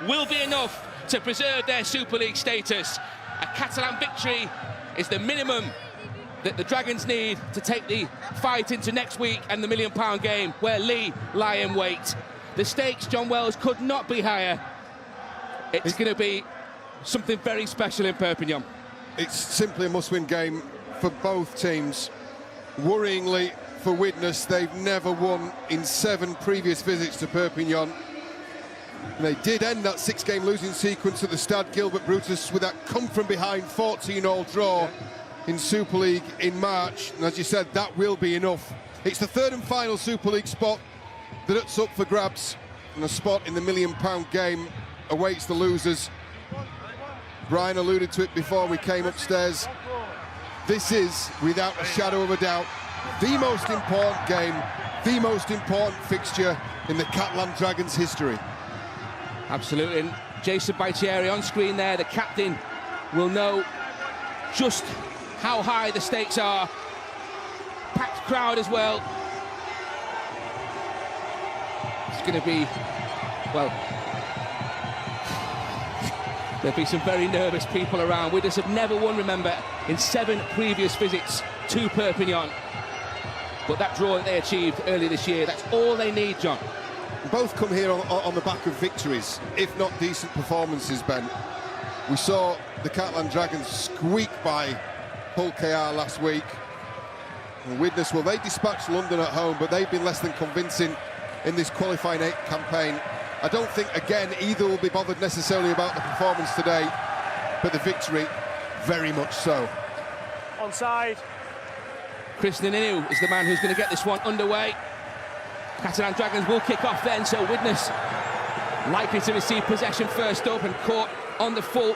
will be enough to preserve their Super League status. A Catalan victory is the minimum that the Dragons need to take the fight into next week and the £1 million game, where Lee lie in wait. The stakes, John Wells, could not be higher. It's going to be something very special in Perpignan. It's simply a must-win game for both teams. Worryingly for Widnes, they've never won in 7 previous visits to Perpignan. They did end that 6-game losing sequence at the Stade Gilbert Brutus with that come-from-behind 14-all draw in Super League in March. And as you said, that will be enough. It's the 3rd and final Super League spot that's up for grabs, and a spot in the £1 million game awaits the losers. Brian alluded to it before we came upstairs. This is, without a shadow of a doubt, the most important game, the most important fixture in the Catalan Dragons' history. Absolutely, and Jason Baitieri on screen there, the captain, will know just how high the stakes are. Packed crowd as well. It's going to be, well, there'll be some very nervous people around. Widnes have never won, remember, in 7 previous visits to Perpignan. But that draw that they achieved earlier this year, that's all they need, John. Both come here on the back of victories, if not decent performances, Ben. We saw the Catalan Dragons squeak by Hull KR last week. And Widnes, well, they dispatched London at home, but they've been less than convincing in this qualifying 8 campaign. I don't think, again, either will be bothered necessarily about the performance today, but the victory, very much so. Onside. Chris Ninu is the man who's going to get this one underway. Catalan Dragons will kick off then, so Widnes likely to receive possession first up and caught on the full.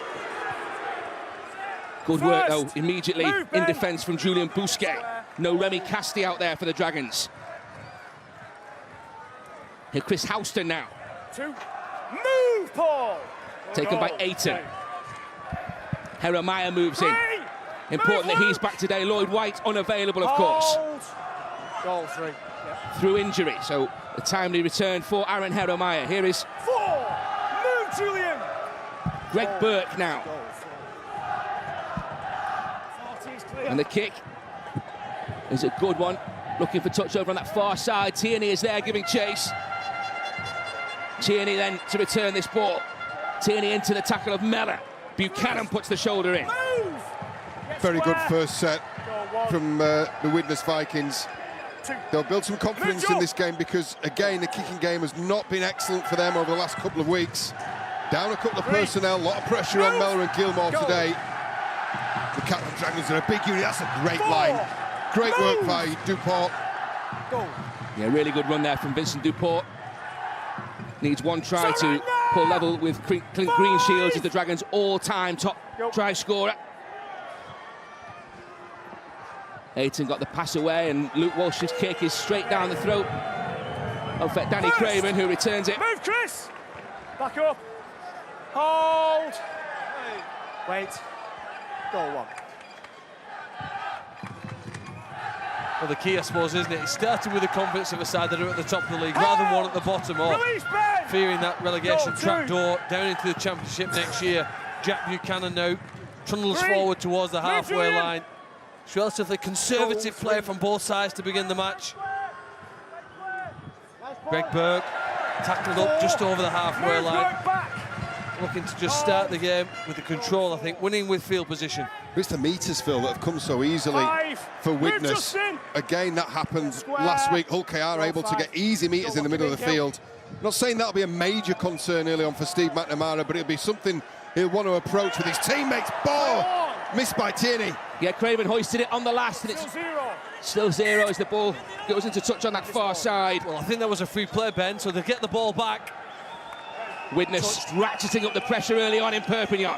Good work, though, immediately in defence from Julian Bousquet. No Remy Casti out there for the Dragons. Here, Chris Houston now. 2. Move, Paul! Taken by Aiton. Jeremiah moves in. Important that he's back today. Lloyd White unavailable, of course. Goal 3. Yep. Through injury, so a timely return for Aaron Jeremiah. Here is 4. Move, Julian! Greg Burke now. And the kick is a good one. Looking for touch over on that far side. Tierney is there giving chase. Tierney then to return this ball. Tierney into the tackle of Mellor. Buchanan puts the shoulder in. Very good first set from the Widnes Vikings. They'll build some confidence in this game because, again, the kicking game has not been excellent for them over the last couple of weeks. Down a couple of personnel, a lot of pressure on Mellor and Gilmore today. The Catalan Dragons are a big unit. That's a great line. Great work by Duport. Yeah, really good run there from Vincent Duport. Needs one try to pull level with Clint Greenshields as the Dragons' all-time top try scorer. Aiton got the pass away, and Luke Walsh's kick is straight down the throat of Danny Craven, who returns it. Move, Chris! Back up. Hold. Wait. Goal 1. Well, the key, I suppose, isn't it? It started with the confidence of a side that are at the top of the league, rather than one at the bottom, or fearing that relegation trapdoor down into the Championship next year. Jack Buchanan now trundles forward towards the halfway line. It's relatively conservative play from both sides to begin the match. Greg Burke tackled up just over the halfway line. Looking to just start the game with the control, I think, winning with field position. It's the meters, Phil, that have come so easily for Widnes. Again, that happened last week. Hull KR able to get easy meters in the middle of the field. I'm not saying that'll be a major concern early on for Steve McNamara, but it'll be something he'll want to approach with his teammates. Ball missed by Tierney. Yeah, Craven hoisted it on the last, and it's still 0 as the ball goes into touch on that far side. Well, I think that was a free play, Ben, so they get the ball back. Widnes ratcheting up the pressure early on in Perpignan.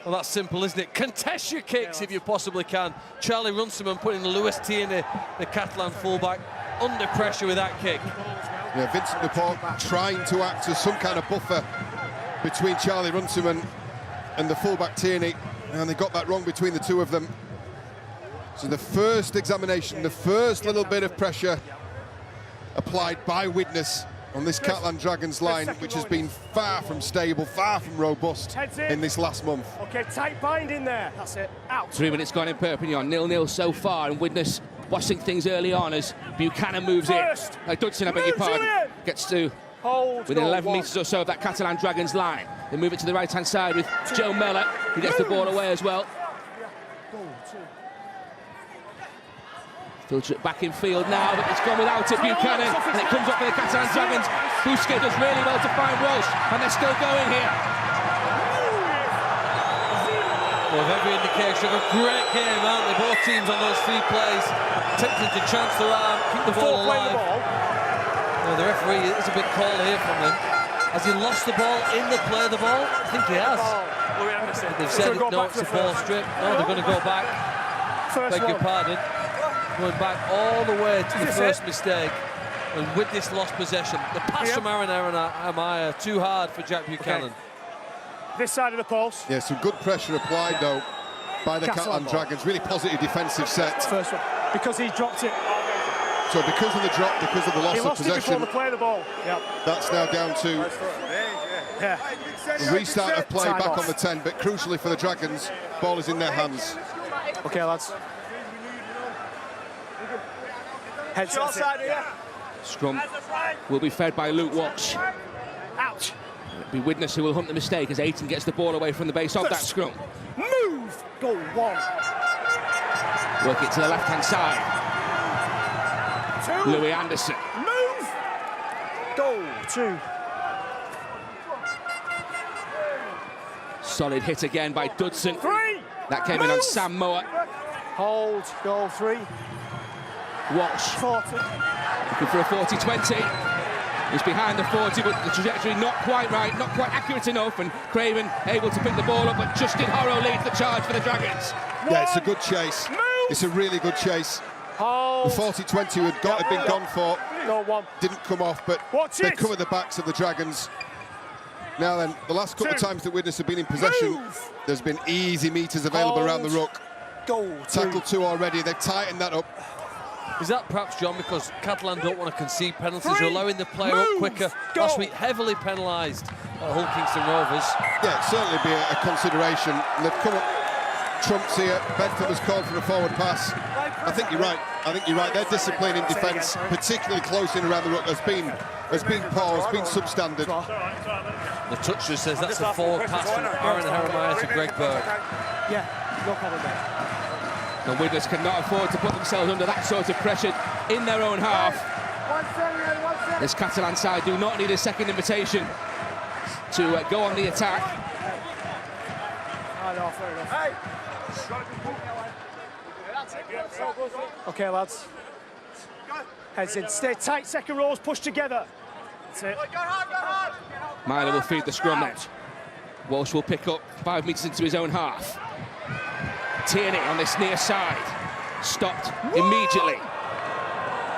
Well, that's simple, isn't it? Contest your kicks if you possibly can. Charlie Runciman putting Lewis Tierney, the Catalan fullback, under pressure with that kick. Yeah, Vincent Duport trying to act as some kind of buffer between Charlie Runciman and the fullback Tierney, and they got that wrong between the two of them. So the first examination, the first little bit of pressure applied by Widnes on this Catalan Dragons line, which has been far from stable, far from robust in this last month. Okay, tight bind in there. That's it. Out. 3 minutes gone in Perpignan, 0-0 so far, and Widnes watching things early on as Buchanan moves First. in. Dudson, I beg your pardon, Julian. gets to Hold. within Goal 11 one. metres or so of that Catalan Dragons line. They move it to the right-hand side with Joe Mellor, who gets the ball away as well. Goal two. Filter it back in field now, but it's gone without it, Buchanan, and it comes up for the Catalan Dragons. Busquets does really well to find Walsh, and they're still going here. Well, with every indication of a great game, aren't they? Both teams on those 3 plays, attempting to chance their arm, keep the ball alive. Well, the referee, it's a big call here from him. Has he lost the ball in the play of the ball? I think he has. They've said no, it's a ball strip. No, they're going to go back. Beg your pardon. Going back all the way to the first mistake. And Widnes lost possession. The pass from Aaron Amaya, too hard for Jack Buchanan. Okay. This side of the post. Yeah, some good pressure applied, though, by the Catalan Dragons. Really positive defensive set. First one. Because he dropped it. So because of the drop, because of the loss of possession, the play of the ball. Yep. that's now down to Yeah. a restart of play Time back off. on the 10, but crucially for the Dragons, ball is in their hands. Okay, lads. Heads side here. Scrum will be fed by Luke Walsh. Ouch. It'll be Widnes who will hunt the mistake as Aiton gets the ball away from the base of that scrum. Move. Goal one. Work it to the left-hand side. 2. Louis Anderson. Move. Goal 2. Solid hit again by Dudson. 3. That came in on Sam Moore. Hold. Goal 3. Walsh 40. looking for a 40-20. He's behind the 40, but the trajectory not quite right, not quite accurate enough, and Craven able to pick the ball up, but Justin Horrow leads the charge for the Dragons. Yeah, it's a good chase. It's a really good chase. Hold. The 40-20 had been gone for. Goal 1. Didn't come off, but Watch they it. covered the backs of the Dragons. Now then, the last couple of times that Widnes have been in possession, Move. there's been easy meters available around the ruck. Goal 2. Tackle 2 already, they've tightened that up. Is that perhaps, John, because Catalan don't want to concede penalties, 3. or allowing the player up quicker? Go. Last week, heavily penalised at Hull Kingston Rovers. Yeah, it'd certainly be a consideration. And they've come up trumps here. Bedford was called for a forward pass. I think you're right. Their discipline in defence, particularly close in around the ruck, has been poor, has been substandard. The toucher says that's a forward pass from Aaron Jeremiah to Greg Burke. Yeah, no problem there. And Widnes cannot afford to put themselves under that sort of pressure in their own half. This Catalan side do not need a second invitation to go on the attack. Okay, lads. Heads in. Stay tight. Second rows. Push together. That's it. Myler will feed the scrum net. Walsh will pick up 5 metres into his own half. Tierney on this near side. Stopped immediately.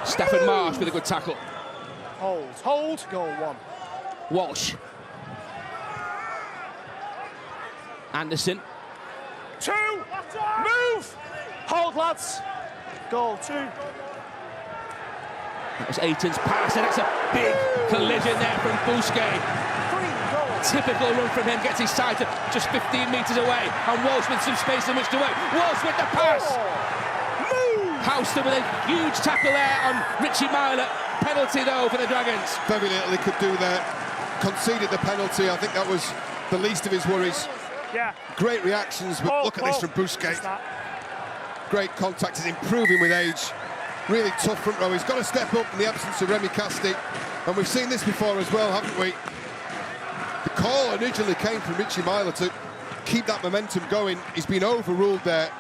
Stafford Marsh with a good tackle. Hold. Goal 1. Walsh. Anderson. 2. Move. Hold, lads. Goal 2. That was Aiton's pass, and it's a big collision there from Busquets. 3 goals. Typical run from him, gets his side to just 15 metres away, and Walsh with some space in which to work. Walsh with the pass. Move. Houston with a huge tackle there on Richie Myler. Penalty though for the Dragons. Very little he could do there. Conceded the penalty. I think that was the least of his worries. Yeah. Great reactions, but look at this from Busquets. Great contact, he's improving with age. Really tough front row. He's got to step up in the absence of Remy Casti. And we've seen this before as well, haven't we? The call originally came from Richie Myler to keep that momentum going. He's been overruled there.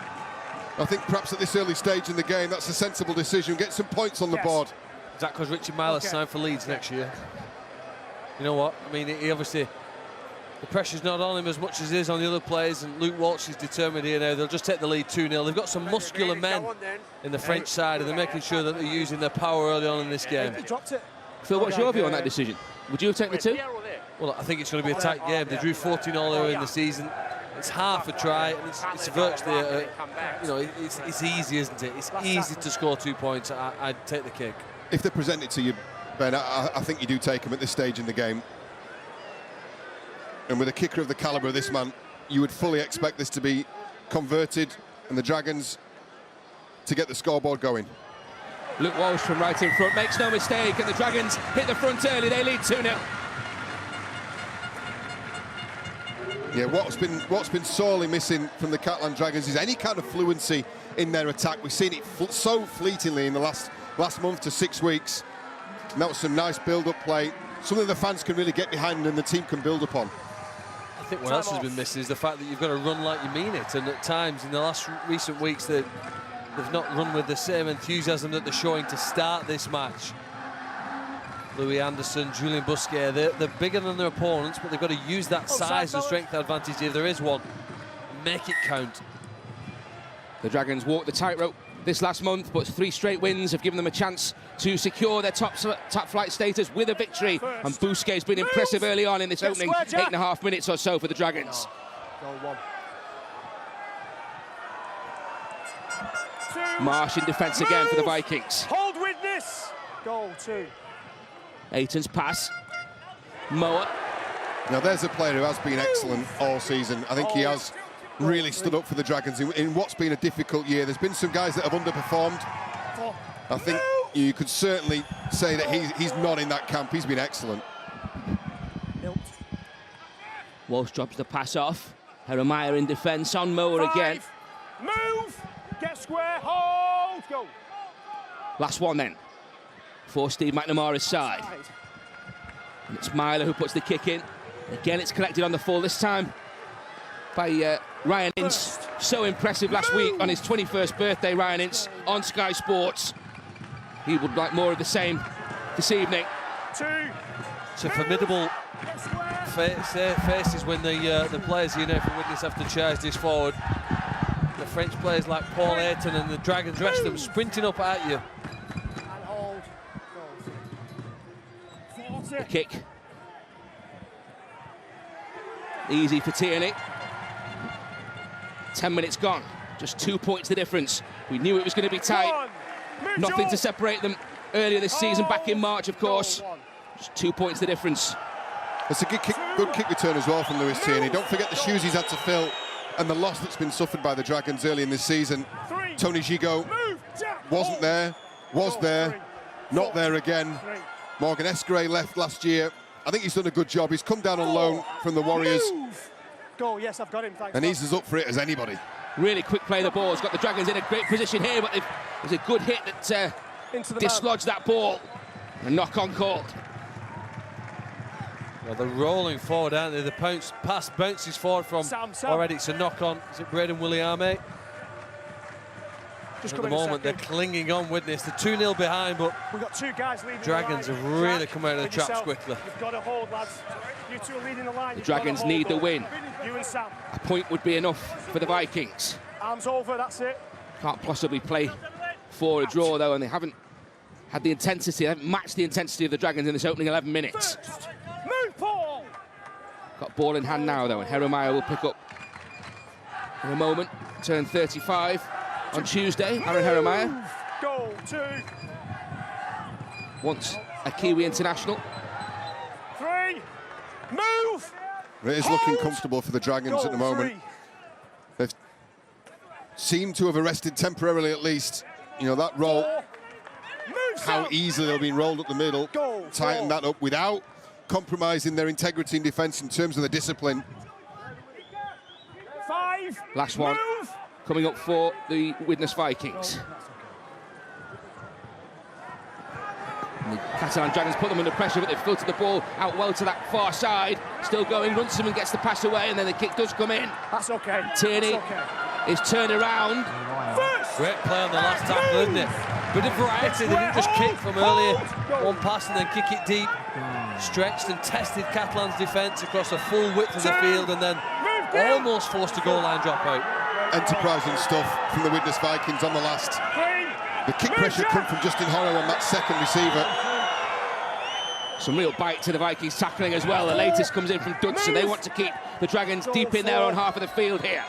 I think perhaps at this early stage in the game, that's a sensible decision. Get some points on the board. Is that because Richie Myler signed for Leeds next year? You know what? I mean, he obviously... The pressure's not on him as much as it is on the other players, and Luke Walsh is determined here now. They'll just take the lead 2-0. They've got some muscular men in the French side, and they're making sure that they're using their power early on in this game. He dropped it. Phil, what's your view on that decision? Would you have taken the 2? Well, I think it's going to be a tight game. They drew 14 all earlier in the season. It's half a try, and it's virtually, you know, it's easy, isn't it? It's easy to score 2 points. I'd take the kick. If they present it to you, Ben, I think you do take him at this stage in the game. And with a kicker of the calibre of this man, you would fully expect this to be converted and the Dragons to get the scoreboard going. Luke Walsh from right in front makes no mistake, and the Dragons hit the front early. They lead 2-0. Yeah, what's been sorely missing from the Catalan Dragons is any kind of fluency in their attack. We've seen it so fleetingly in the last month to 6 weeks. And that was some nice build-up play, something the fans can really get behind and the team can build upon. I think what else has been missing is the fact that you've got to run like you mean it, and at times in the last recent weeks they've not run with the same enthusiasm that they're showing to start this match. Louis Anderson, Julian Busquets, they're bigger than their opponents, but they've got to use that size and strength advantage, if there is one, make it count. The Dragons walked the tightrope this last month, but 3 straight wins have given them a chance to secure their top flight status with a victory. And Busquets has been impressive early on in this opening 8.5 minutes or so for the Dragons. Marsh in defence again for the Vikings. Hold Widnes. Goal 2. Aiton's pass. Moa. Now there's a player who has been excellent all season. I think he has really stood up for the Dragons in what's been a difficult year. There's been some guys that have underperformed. I think you could certainly say that he's not in that camp. He's been excellent. Walsh drops the pass off. Jeremiah in defence on Moa again. Move! Get square, hold, go! Last one then, for Steve McNamara's side. And it's Myler who puts the kick in. Again, it's collected on the full, this time by Ryan Ince. So impressive last week on his 21st birthday, Ryan Ince, on Sky Sports. He would like more of the same this evening. It's a formidable faces when the players here now for Widnes have to charge this forward. The French players like Paul Aiton and the Dragons, rest of them sprinting up at you. The kick. Easy for Tierney. 10 minutes gone. Just 2 points the difference. We knew it was going to be tight. Nothing to separate them earlier this season, back in March, of course. Just 2 points the difference. It's a good kick return as well from Lewis Tierney. Don't forget the shoes he's had to fill and the loss that's been suffered by the Dragons early in this season. Tony Gigot wasn't there, was there, not there again. Morgan Escray left last year. I think he's done a good job. He's come down on loan from the Warriors. Goal, yes, I've got him, thanks. And he's as up for it as anybody. Really quick play of the ball. Has got the Dragons in a great position here, but there's a good hit that dislodged that ball. A knock-on called. Well, they're rolling forward, aren't they? The pass bounces forward from Sam. already. It's a knock-on. Is it Braden Williame? At the moment, they're clinging on Widnes. They're 2-0 behind, but we've got 2 guys leading Dragons have really come out of the traps quickly. You've got to hold, lads. You 2 are leading the line. The Dragons need the win. You and Sam. A point would be enough for the Vikings. Arms over, that's it. Can't possibly play for a draw, though, and they haven't had the intensity, they haven't matched the intensity of the Dragons in this opening 11 minutes. Move, Paul! Got ball in hand now, though, and Jeremiah will pick up in a moment. Turned 35 on Tuesday, Aaron Jeremiah. Goal 2. Once a Kiwi international. 3. Move! It is looking comfortable for the Dragons at the moment. 3. They've seemed to have arrested temporarily, at least. You know, that roll, how easily they've been rolled up the middle, tighten that up without compromising their integrity in defence in terms of the discipline. 5. Last one coming up for the Widnes Vikings. And the Catalan Dragons put them under pressure, but they've filtered the ball out well to that far side. Still going, Runciman gets the pass away, and then the kick does come in. That's okay. Tierney is turned around. Great play on the last tackle, isn't it? Bit of variety. They didn't just kick from earlier, one pass and then kick it deep. Stretched and tested Catalan's defence across the full width of the field, and then almost forced a goal line dropout. Enterprising stuff from the Widnes Vikings on the last. The kick pressure come from Justin Horrow on that second receiver. Some real bite to the Vikings tackling as well. The latest comes in from Dudson. They want to keep the Dragons deep in there on half of the field here.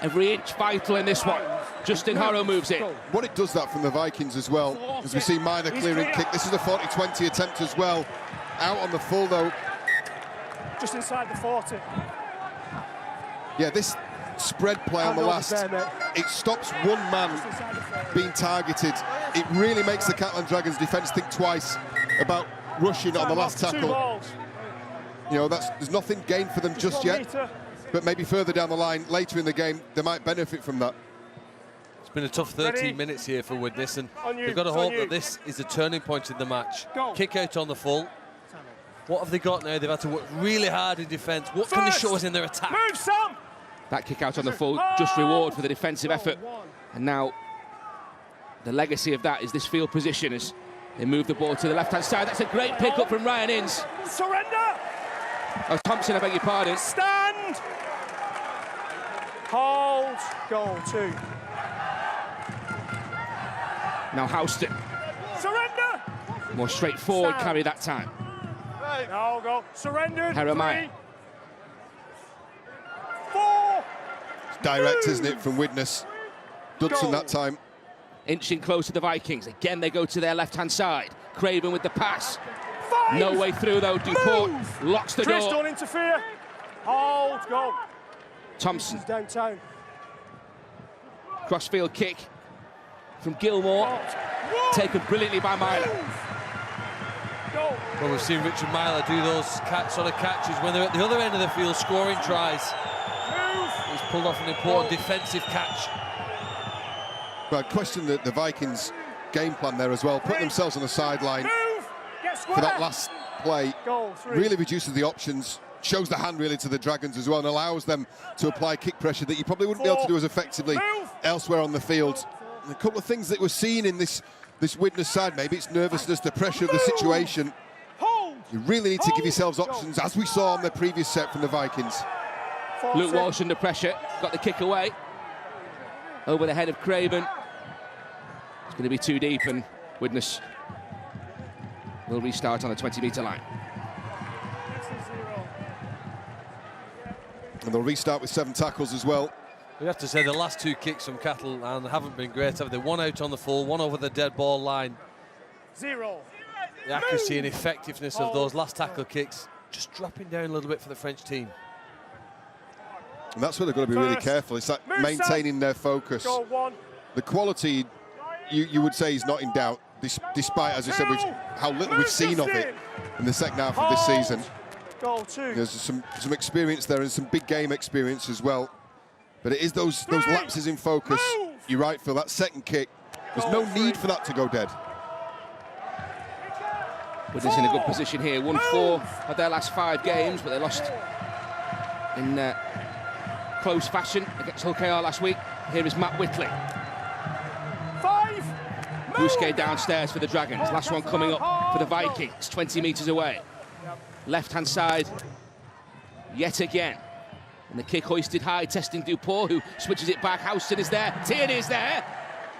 Every inch vital in this one. Justin Horrow moves it. What it does that from the Vikings as well, as we see Minor clearing kick. This is a 40-20 attempt as well. Out on the full though. Just inside the 40. Yeah, this spread play on the last, it stops one man being targeted. It really makes the Catalan Dragons defence think twice about rushing on the last tackle. You know, there's nothing gained for them just yet, but maybe further down the line, later in the game, they might benefit from that. It's been a tough 13 minutes here for Widnes, and they've got to hope that this is a turning point in the match. Kick out on the full. What have they got now? They've had to work really hard in defence. What can they show us in their attack? Move, Sam! That kick out on the full, just reward for the defensive effort. And now the legacy of that is this field position as they move the ball to the left-hand side. That's a great pick-up from Ryan Inns. Surrender! Oh, Thompson, I beg your pardon. Stand! Hold. Goal 2. Now Houston. Surrender! More straightforward carry that time. No, go. Surrender. Jeremiah. 4. It's direct, isn't it, from Widnes. Dudson that time. Inching close to the Vikings. Again, they go to their left-hand side. Craven with the pass. 5. No way through, though. Duport locks the Chris, door. don't interfere. Hold. Go. Thompson. Downtown. Crossfield kick from Gilmore. Taken brilliantly by Myler. Go. Well, we've seen Richard Myler do those sort of catches when they're at the other end of the field scoring tries. He's pulled off an important defensive catch. But I question the Vikings' game plan there as well. Put themselves on the sideline for that last play. Really reduces the options, shows the hand really to the Dragons as well, and allows them to apply kick pressure that you probably wouldn't be able to do as effectively elsewhere on the field. And a couple of things that we're seeing in this Widnes side, maybe it's nervousness, the pressure of the situation. You really need to give yourselves options, as we saw on the previous set from the Vikings. Luke Walsh under pressure, got the kick away. Over the head of Craven. It's going to be too deep, and Widnes will restart on the 20-metre line. And they'll restart with 7 tackles as well. We have to say the last 2 kicks from Catalans haven't been great, have they? One out on the full, one over the dead ball line. 0. The accuracy and effectiveness of those last tackle kicks just dropping down a little bit for the French team. And that's where they've got to be really careful. It's like maintaining their focus. The quality, you would say, is not in doubt, despite, as I said, how little we've seen of it in the second half of this season. There's some experience there and some big game experience as well. But it is those lapses in focus. You're right, Phil, that second kick, there's no need for that to go dead. Widnes in a good position here. 1-4 of their last 5 games, but they lost in close fashion against Hull KR last week. Here is Matt Whitley. 5. Bousquet downstairs for the Dragons. Last one coming up for the Vikings, 20 metres away. Left-hand side, yet again. And the kick hoisted high, testing Duport, who switches it back. Houston is there. Tierney is there.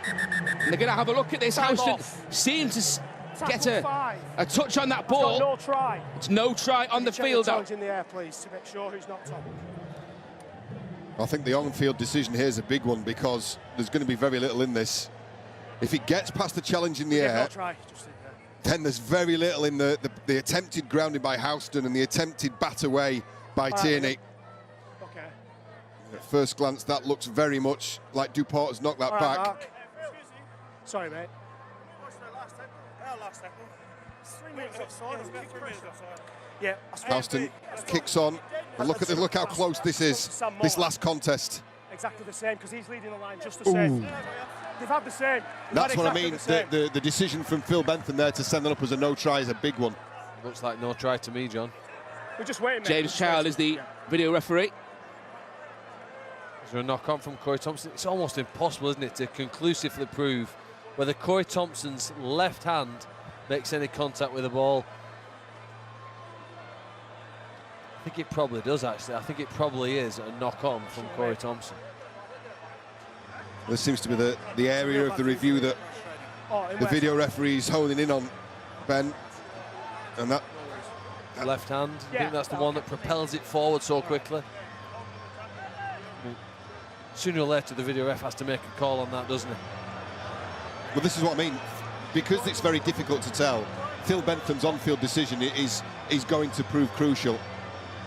And they're going to have a look at this. Houston seems to get a touch on that ball. No try. It's no try on the field. In the air, please, to make sure who's not top. I think the on-field decision here is a big one because there's going to be very little in this. If it gets past the challenge in the air, then there's very little in the attempted grounding by Houston and the attempted bat away by Tierney. Okay. At first glance, that looks very much like Duport has knocked that back. Mark. Sorry, mate. Yeah. Houston kicks on. And look how close this is. This last contest. Exactly the same, because he's leading the line just the same. They've had the same. That's what I mean. The decision from Phil Bentham there to send it up as a no try is a big one. Looks like no try to me, John. We're just waiting. James Child is the video referee. Is there a knock-on from Corey Thompson? It's almost impossible, isn't it, to conclusively prove whether Corey Thompson's left hand makes any contact with the ball. I think it probably does, actually. I think it probably is a knock-on from Corey Thompson. This seems to be the area of the review that the video referee's honing in on, Ben. And that left hand, I think that's the one that propels it forward so quickly. sooner or later the video ref has to make a call on that, doesn't he? Well, this is what I mean. Because it's very difficult to tell, Phil Bentham's on-field decision is going to prove crucial.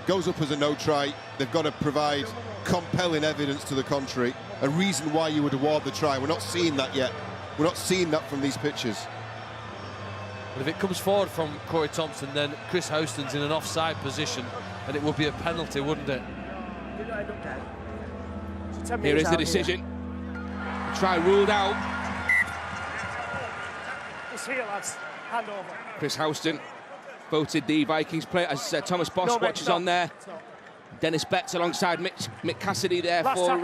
Goes up as a no try. They've got to provide compelling evidence to the contrary, a reason why you would award the try. We're not seeing that yet. We're not seeing that from these pictures. But if it comes forward from Corey Thompson, then Chris Houston's in an offside position, and it would be a penalty, wouldn't it? Here is the decision. Try ruled out. It's here, lads. Hand over. Chris Houston voted the Vikings player, as Thomas Bosch watches on there. Dennis Betts alongside Mick Cassidy there for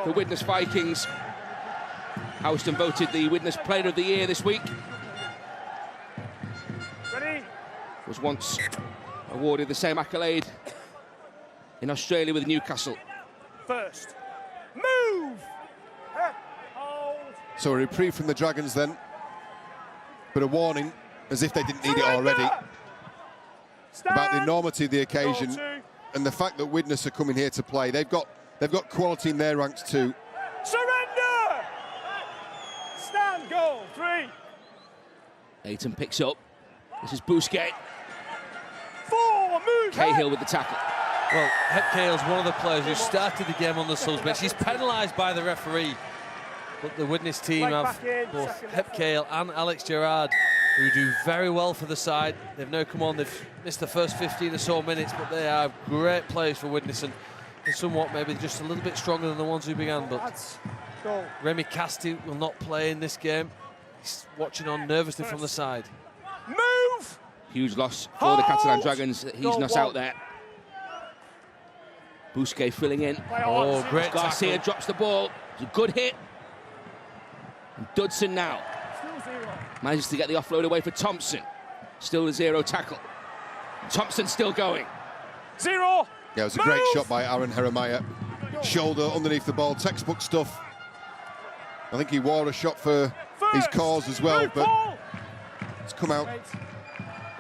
the Widnes Vikings. Houston voted the Widnes Player of the Year this week. Ready? Was once awarded the same accolade in Australia with Newcastle. First. Move! Hold. So a reprieve from the Dragons then, but a warning, as if they didn't need it already, about the enormity of the occasion and the fact that Widnes are coming here to play. They've got quality in their ranks too. Surrender! Stand, goal, 3. Ayton picks up. This is Bousquet. 4, move! Cahill with the tackle. Well, Hep Cahill's one of the players who started the game on the subs bench. He's penalised by the referee, but the Widnes team have both Hep Cahill and Alex Gerrard, who do very well for the side. They've now come on, they've missed the first 15 or so minutes, but they are great players for Widnes, and somewhat maybe just a little bit stronger than the ones who began. But Remy Casti will not play in this game. He's watching on nervously from the side. Move! Huge loss for the Catalan Dragons. He's not out there. Bousquet filling in. Oh, great Garcia tackle. drops the ball. It's a good hit. And Dudson now manages to get the offload away for Thompson. Still a 0 tackle. Thompson still going. 0. Yeah, it was a great shot by Aaron Jeremiah. Shoulder underneath the ball, textbook stuff. I think he wore a shot for his cause as well, but it's come out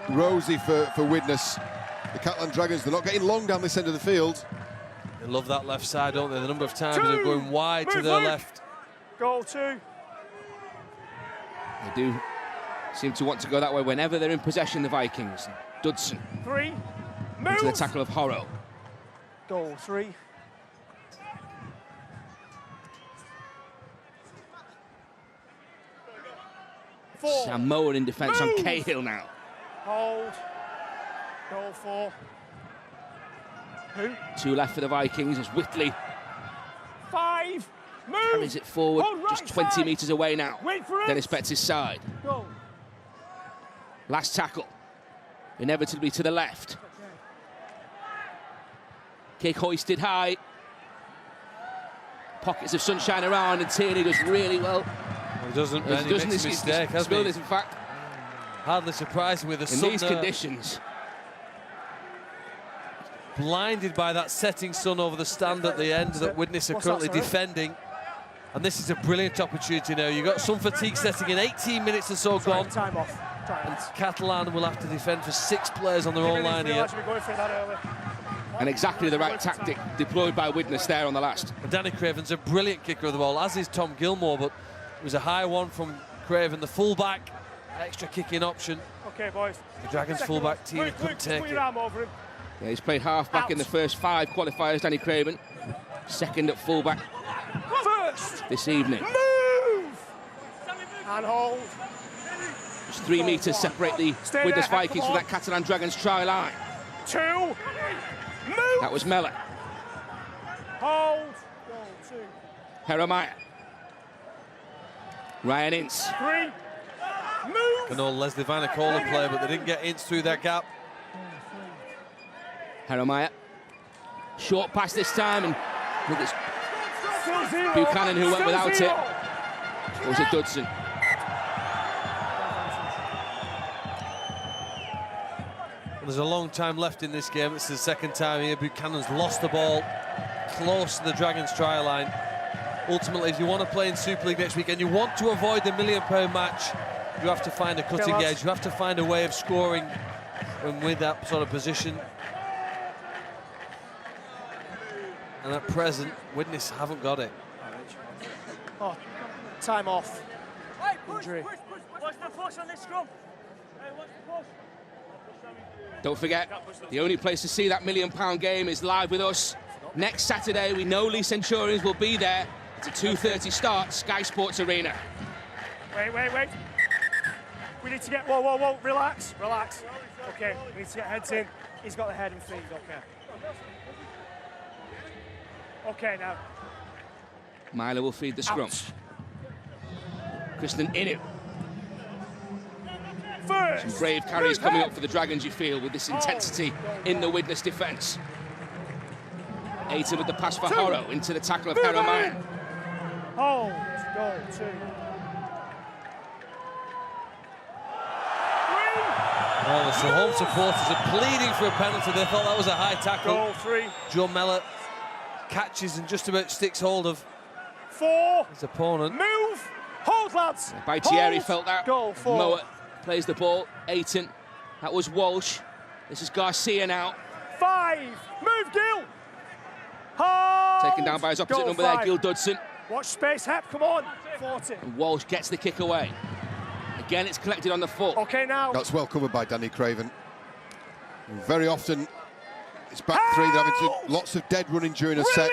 rosy for Widnes. The Catalan Dragons, they're not getting long down this end of the field. They love that left side, don't they? The number of times they're going wide to their left. Goal 2. They do seem to want to go that way whenever they're in possession, the Vikings. Dudson 3. Move! into the tackle of Horrow. Goal 3. Samoa in defence on Cahill now. Hold. Goal 4. Who? 2 left for the Vikings as Whitley 5. Move! carries it forward, Hold right just 20 side. metres away now. Wait for it. Dennis Betts' side. Goal. Last tackle, inevitably to the left. Kick hoisted high. Pockets of sunshine around, and Tierney does really well. He doesn't, man. He makes a mistake, hasn't he? This, in fact. Hardly surprising with the sun. In these conditions. Blinded by that setting sun over the stand at the end that Widnes are currently defending. And this is a brilliant opportunity now. You've got sun fatigue setting in, 18 minutes or so gone. Time off. And Catalan will have to defend for 6 players on their own line here. And exactly the right tactic deployed by Widnes there on the last. And Danny Craven's a brilliant kicker of the ball, as is Tom Gilmore, but it was a high one from Craven, the fullback. Extra kicking option. Okay, boys. The Dragons fullback team couldn't take it. Arm over him. Yeah, he's played half-back in the first 5 qualifiers, Danny Craven. Second at fullback First. this evening. Move! And hold. Just 3 metres separate the Widnes Vikings from that Catalan Dragons try line. 2. Move! That was Mellor. Hold. Goal 2. Jeremiah. Ryan Ince. 3. Move! An old Leslie Vanacola player, but they didn't get Ince through that gap. Jeremiah. Short pass this time, and I think it's Buchanan who went without it. Or was it Dudson? Well, there's a long time left in this game. This is the second time here. Buchanan's lost the ball close to the Dragons try line. Ultimately, if you want to play in Super League next week and you want to avoid the £1 million match, you have to find a cutting edge. You have to find a way of scoring when with that sort of position. And at present, Widnes haven't got it. Oh, time off. Injury. What's the push on this scrum? Hey, what's the push? Don't forget, the only place to see that £1 million game is live with us. Next Saturday, we know Lee Centurions will be there. It's a 2:30 start, Sky Sports Arena. Wait. We need to get, whoa, relax. Okay, we need to get heads in. He's got the head and feet, okay. Okay, now. Myler will feed the scrum. Kristen Inu. Some brave carries coming up for the Dragons, you feel, with this intensity in the Widnes defence. Aiton with the pass for Horo into the tackle of Heromaya. Hold, goal, 2. Well, the home supporters are pleading for a penalty. They thought that was a high tackle. Goal, 3. John Mellor catches and just about sticks hold of 4. his opponent. Move! Hold, lads! Baitieri felt that. Goal, 4. Moat plays the ball. Aiton. That was Walsh. This is Garcia now. 5. Move, Gil! Hold! Taken down by his opposite goal, number 5. there, Gil Dudson. Watch space, Hep, come on. 40. And Walsh gets the kick away. Again, it's collected on the foot. Okay, now. That's well covered by Danny Craven. Very often, it's back three. They're having to, lots of dead running during a set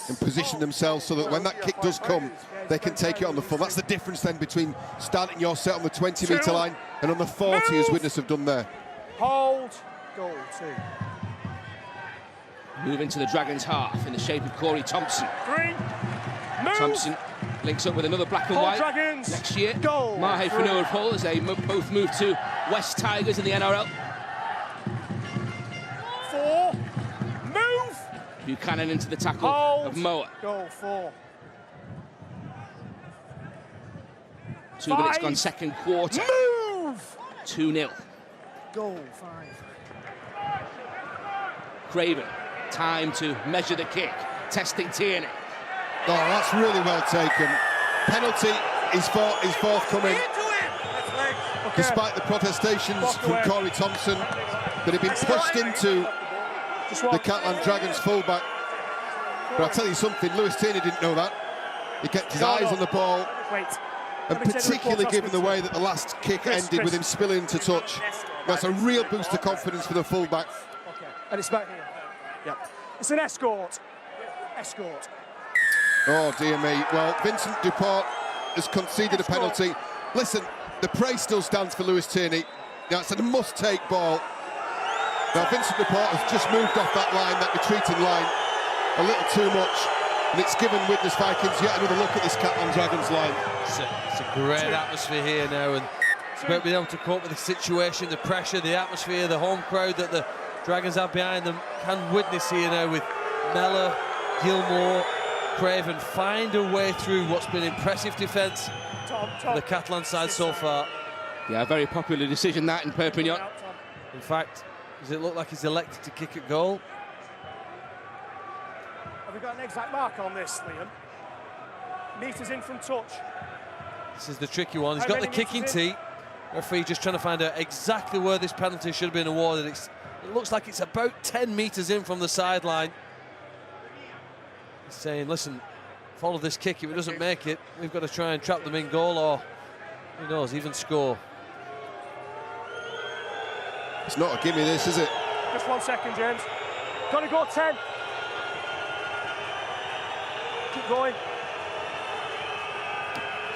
and position themselves so that when that kick does come, they can take it on the full. That's the difference then between starting your set on the 20-metre line and on the 40, as Widnes have done there. Hold. Goal, 2. Move into the Dragons' half in the shape of Corey Thompson. 3. Move. Thompson links up with another black and white Dragons. next year. Goal. Mahe Fanua as they both move to West Tigers in the NRL. 4. Move. Buchanan into the tackle of Moa. Goal, 4. 2 minutes gone, second quarter. Move. 2-0. Goal, 5. Craven, time to measure the kick. Testing Tierney. Oh, that's really well taken. Penalty is forthcoming. Despite the protestations from Corey Thompson that had been pushed into the Catalan Dragons fullback. But I'll tell you something, Lewis Tierney didn't know that. He kept his eyes on the ball. And particularly given the way that the last kick ended with him spilling into touch. That's a real boost of confidence for the fullback. Okay. And it's back here. Yep. It's an escort. Escort. Oh, dear me. Well, Vincent Duport has conceded a penalty. Listen, the praise still stands for Lewis Tierney. Now, it's a must-take ball. Now, Vincent Duport has just moved off that line, that retreating line, a little too much. And it's given Widnes Vikings yet another look at this Catalan Dragons line. It's a great atmosphere here now, and it's about being able to cope with the situation, the pressure, the atmosphere, the home crowd that the Dragons have behind them. Can Widnes here now with Mellor, Gilmore, Craven find a way through what's been impressive defence for the Catalan side so far. Yeah, a very popular decision that in Perpignan. In fact, does it look like he's elected to kick at goal? Have we got an exact mark on this, Liam? Metres in from touch. This is the tricky one. He's got the kicking tee. Referee just trying to find out exactly where this penalty should have been awarded. It looks like it's about 10 metres in from the sideline. He's saying, listen, follow this kick. If it doesn't make it, we've got to try and trap them in goal, or who knows, even score. It's not a gimme, this, is it? Just 1 second, James. Got to go 10. Keep going.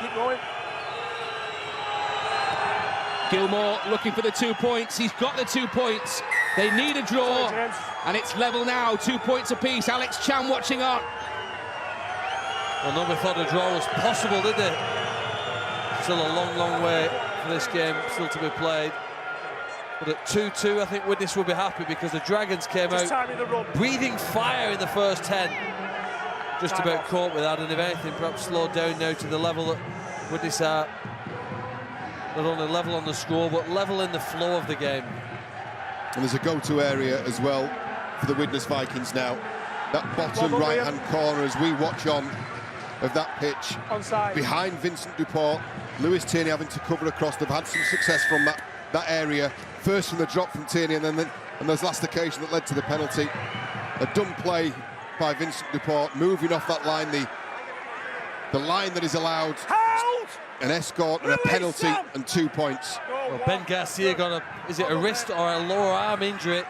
Keep going. Gilmore looking for the 2 points. He's got the 2 points. They need a draw, and it's level now. 2 points apiece. Alex Chan watching on. Well, nobody thought a draw was possible, did they? Still a long, long way for this game still to be played. But at 2-2, I think Widnes will be happy because the Dragons came out breathing fire in the first 10. Just about caught with that, and if anything, perhaps slowed down now to the level that Widnes are. Not only level on the score, but level in the flow of the game. And there's a go-to area as well for the Widnes Vikings now. That bottom right-hand corner as we watch on of that pitch. Onside. Behind Vincent Duport, Lewis Tierney having to cover across. They've had some success from that area. First from the drop from Tierney, and then there's last occasion that led to the penalty. A dumb play by Vincent Duport, moving off that line. The The line that is allowed Hold! an escort and a penalty and 2 points. Well, Ben Garcia got is it a wrist or a lower arm injury?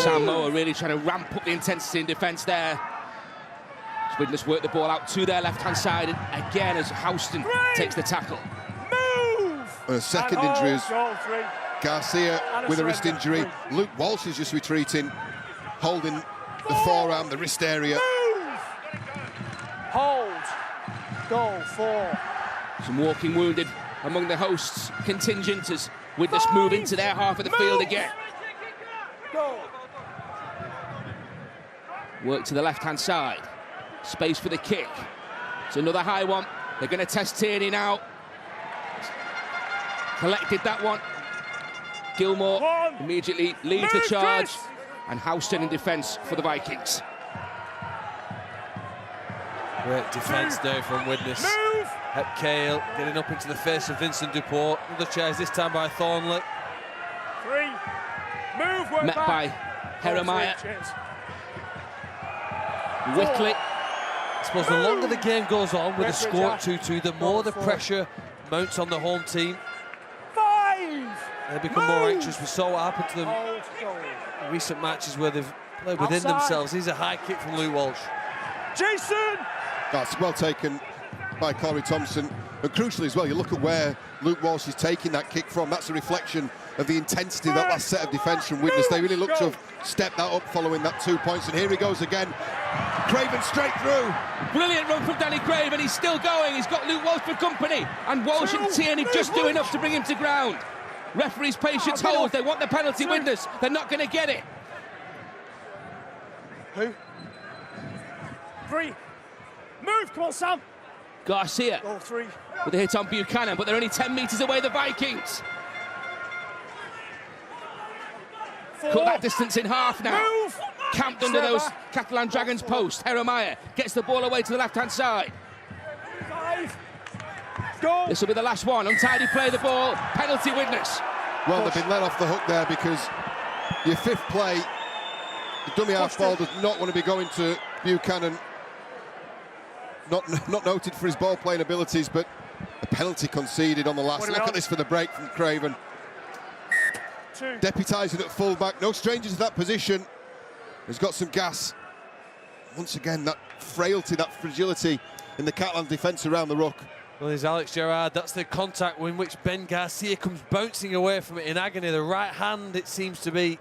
Samoa really trying to ramp up the intensity in defence there. Widnes work the ball out to their left-hand side again as Houston takes the tackle. Move! And a second injury is Garcia with a wrist injury. Luke Walsh is just retreating, holding the forearm, the wrist area. Move! Hold. Goal 4. Some walking wounded among the hosts contingent as Widnes move into their half of the field again. Go. Work to the left-hand side. Space for the kick. It's another high one. They're going to test Tierney now. Collected that one. Gilmore immediately leads the charge. And Houston in defence for the Vikings. Great defence now from Widnes. At Cale, getting up into the face of Vincent Duport. Another chase, this time by Thornley. 3. Move, work Met back. by Jeremiah. Whitley. I suppose the longer the game goes on with the score at 2-2, the more the pressure mounts on the home team. 5. They become more anxious. We saw what happened to them in recent matches where they've played within themselves. Here's a high kick from Luke Walsh. Jason! That's well taken by Corey Thompson. And crucially as well, you look at where Luke Walsh is taking that kick from. That's a reflection of the intensity of that last set of defence from Widnes. They really look to have stepped that up following that 2 points. And here he goes again. Craven straight through. Brilliant run from Danny Craven. He's still going. He's got Luke Walsh for company. And Walsh and Tierney just do enough to bring him to ground. Referee's patience holds. They want the penalty. Widnes. They're not going to get it. Who? 3. Move, come on, Sam. Garcia Goal 3. with a hit on Buchanan, but they're only 10 metres away, the Vikings. 4. Cut that distance in half now. Move. Camped under those Catalan Dragons posts. Jeremiah gets the ball away to the left-hand side. 5. Go. This will be the last one. Untidy play the ball. Penalty Widnes. Well, they've been let off the hook there because your fifth play, the dummy half ball does not want to be going to Buchanan. Not noted for his ball-playing abilities, but a penalty conceded on the last. Look at this for the break from Craven. 2. Deputising at full-back. No stranger to that position. He's got some gas. Once again, that frailty, that fragility in the Catalan defence around the ruck. Well, there's Alex Gerrard. That's the contact in which Ben Garcia comes bouncing away from it in agony. The right hand, it seems to be.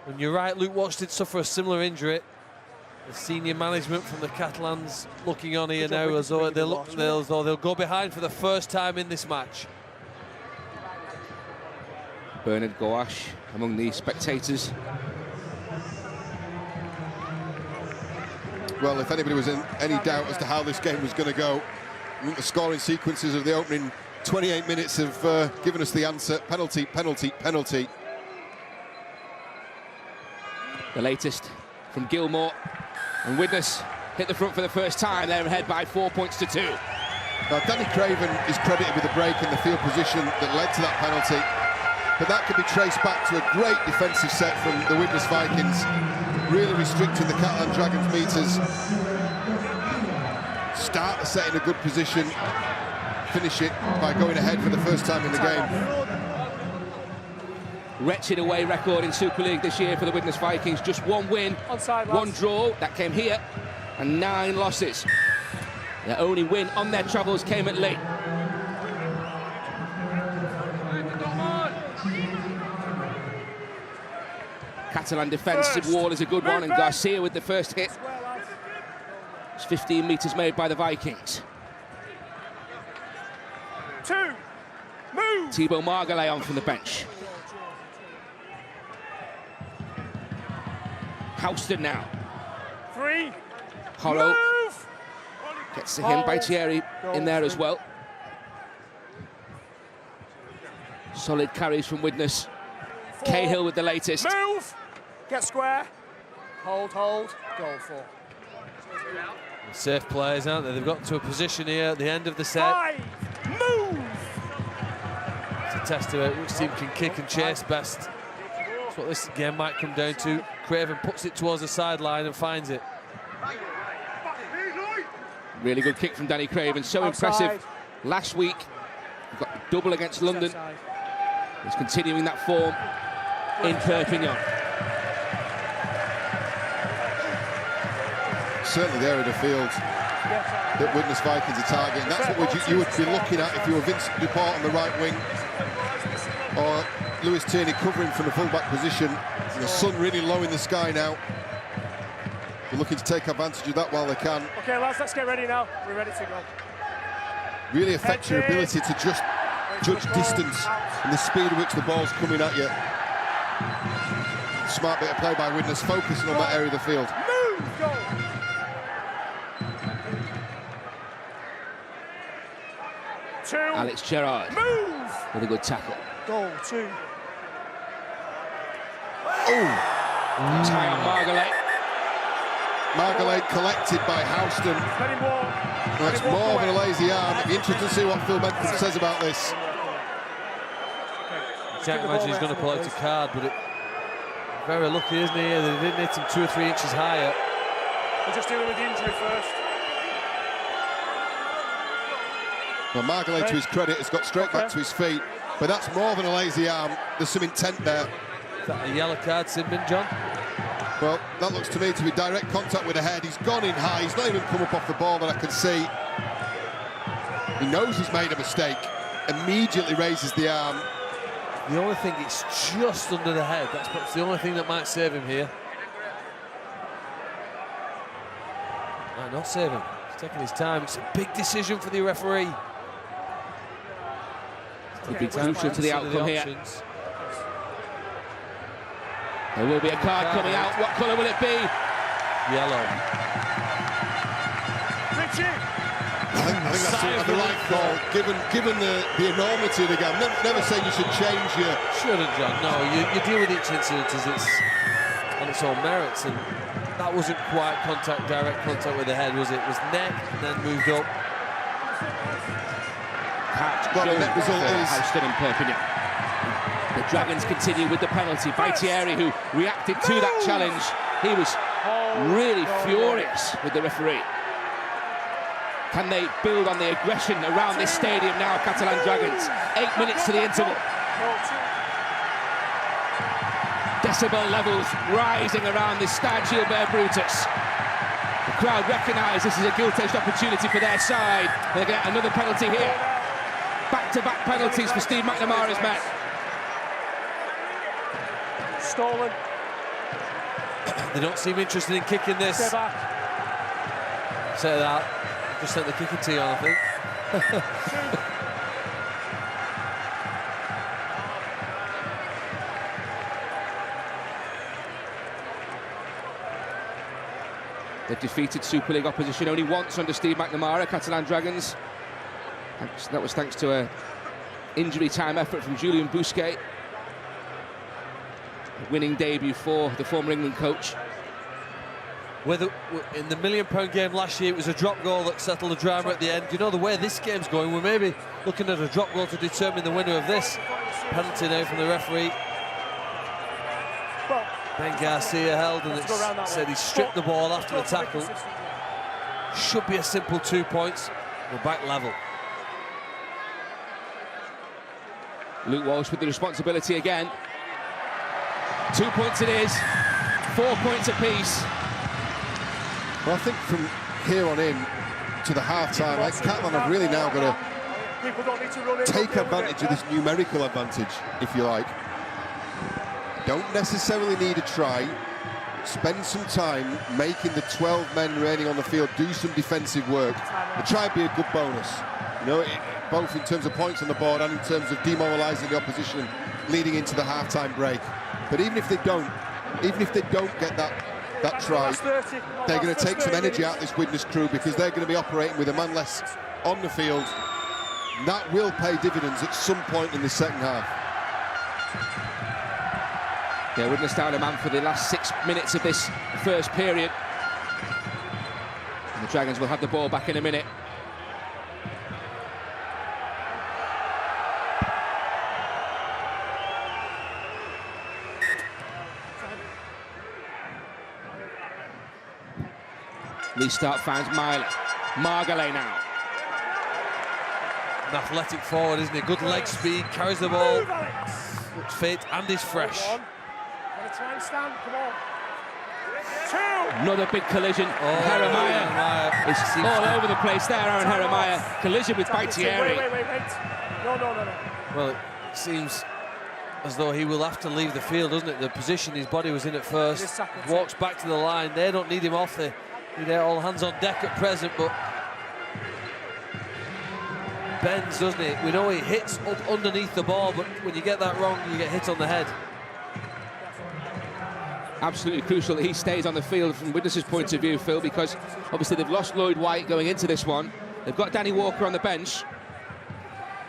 And you're right, Luke Walsh did suffer a similar injury. The senior management from the Catalans looking on here now as though they'll go behind for the first time in this match. Bernard Gouache among the spectators. Well, if anybody was in any doubt as to how this game was going to go, I think the scoring sequences of the opening 28 minutes have given us the answer. Penalty, penalty, penalty. The latest from Gilmore. And Widnes hit the front for the first time. They're ahead by 4 points to 2. Now, Danny Craven is credited with the break in the field position that led to that penalty. But that can be traced back to a great defensive set from the Widnes Vikings, really restricting the Catalan Dragons' meters. Start the set in a good position, finish it by going ahead for the first time in the game. Wretched away record in Super League this year for the Widnes Vikings. Just 1 win, 1 draw, that came here, and 9 losses. Their only win on their travels came at late. Catalan defensive wall is a good one, and Garcia with the first hit. It's 15 metres made by the Vikings. 2. Move. Thibaut Margalé on from the bench. Houston now. 3. Hollow Move. gets to him by Thierry in there as well. Solid carries from Widnes. 4. Cahill with the latest. Move. Get square. Hold. Goal 4. Safe players, aren't they? They've got to a position here at the end of the set. 5. Move. It's a test of which team can kick and chase best. That's what this game might come down to. Craven puts it towards the sideline and finds it. Really good kick from Danny Craven, so Outside. impressive. Last week, he got a double against London. Outside. He's continuing that form in Perpignan. Certainly there in the field that Widnes Vikings are targeting. That's what you would be looking at if you were Vincent Dupont on the right wing, or Lewis Tierney covering from the full-back position. The sun really low in the sky now. They're looking to take advantage of that while they can. Okay, lads, let's get ready now. We're ready to go. Really affects your ability to just judge distance and the speed at which the ball's coming at you. Smart bit of play by Widnes, focusing on that area of the field. Move, go. Two. Alex Gerrard Move. with a good tackle. Goal, 2. Oh! Tie on Margaret. Margaret collected by Houston. Let him walk. That's more than a lazy arm. It'd be interesting to see what Phil Benson says about this. Can't imagine he's going to pull out a card, but very lucky, isn't he? They didn't hit him 2 or 3 inches higher. We're just dealing with the injury first. Well, Margaret, to his credit, has got straight back to his feet, but that's more than a lazy arm. There's some intent there. Is that a yellow card, Sidman, John? Well, that looks to me to be direct contact with the head. He's gone in high. He's not even come up off the ball that I can see. He knows he's made a mistake. Immediately raises the arm. The only thing, it's just under the head. That's perhaps the only thing that might save him here. Might not save him. He's taking his time. It's a big decision for the referee. It'll be crucial to the outcome here. There will be a card coming out. What colour will it be? Yellow. Richie. I think that's the right call, given the enormity of the game. Never say you should change your... Shouldn't, John. No, you deal with each incident as it's on its own merits, and that wasn't quite direct contact with the head, was it? It was neck and then moved up. Well, the net result is... Houston and Perpignan. The Dragons continue with the penalty by Thierry, who reacted to that challenge. He was really furious with the referee. Can they build on the aggression around this stadium now, Catalan Dragons? 8 minutes to the interval. Decibel levels rising around this Stade Gilbert Brutus. The crowd recognise this is a gilt-edged opportunity for their side. They get another penalty here. Back-to-back penalties for Steve McNamara's men. Stolen. They don't seem interested in kicking this. Stay back. Say that. Just sent the kicking tee on, I think. They've defeated Super League opposition only once under Steve McNamara, Catalan Dragons. That was thanks to a injury time effort from Julian Bousquet. A winning debut for the former England coach. Whether in the £1 million game last year, it was a drop goal that settled the drama at the end. You know, the way this game's going, we're maybe looking at a drop goal to determine the winner of this. Penalty now from the referee. Ben Garcia held, and it said he stripped the ball after the tackle. Should be a simple 2 points. We're back level. Luke Walsh with the responsibility again. 2 points it is. 4 points apiece. Well, I think from here on in to the half-time, Catalan have really now got to take advantage of this numerical advantage, if you like. Don't necessarily need a try. Spend some time making the 12 men remaining on the field do some defensive work. The try would be a good bonus, you know, both in terms of points on the board and in terms of demoralising the opposition leading into the half-time break. But even if they don't get that try, they're going to take some energy out of this Widnes crew, because they're going to be operating with a man less on the field. And that will pay dividends at some point in the second half. Yeah, Widnes down a man for the last 6 minutes of this first period. And the Dragons will have the ball back in a minute. Restart finds Miley. Margalay now. An athletic forward, isn't he? Good leg speed, carries the ball, Move, Alex. looks fit and is fresh. Wanna try and stand? Come on. 2. Another big collision. Jeremiah is all over the place there, Aaron Jeremiah. Collision with Baitieri. Wait. No. Well, it seems as though he will have to leave the field, doesn't it? The position his body was in at first, walks back to the line. They don't need him off. They need all hands on deck at present, but bends, doesn't he? We know he hits up underneath the ball, but when you get that wrong, you get hit on the head. Absolutely crucial that he stays on the field from Widnes' point of view, Phil, because obviously they've lost Lloyd White going into this one. They've got Danny Walker on the bench.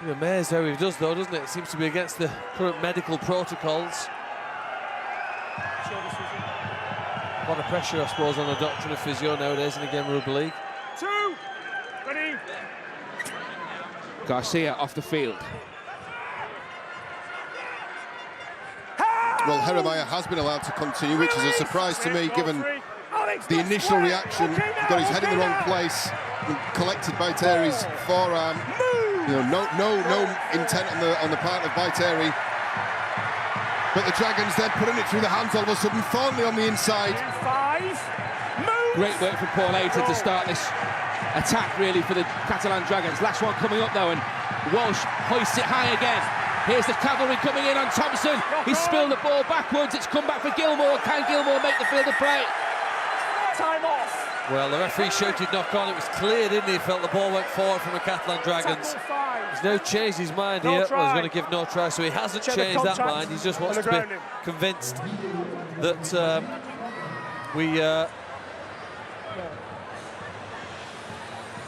You're amazed how he does, though, doesn't it? It seems to be against the current medical protocols. A lot of pressure, I suppose, on a doctor and a physio nowadays in the game of rugby league. 2. Ready. Garcia off the field. Well, Jeremiah has been allowed to continue, which is a surprise to me, given the initial reaction. He got his head in the wrong place and collected Baitieri's forearm. You know, no intent on the part of Baitieri. But the Dragons then putting it through the hands all of a sudden, Thornley on the inside. 5. Move. Great work from Paul Ayton to start this attack, really, for the Catalan Dragons. Last one coming up, though, and Walsh hoists it high again. Here's the cavalry coming in on Thompson. He's spilled the ball backwards. It's come back for Gilmore. Can Gilmore make the field of play? Time off. Well, the referee shouted knock on. It was clear, didn't he? He felt the ball went forward from the Catalan Dragons. He's now changed his mind here. Well, he's going to give no try, so he hasn't changed that mind. He just wants to be convinced that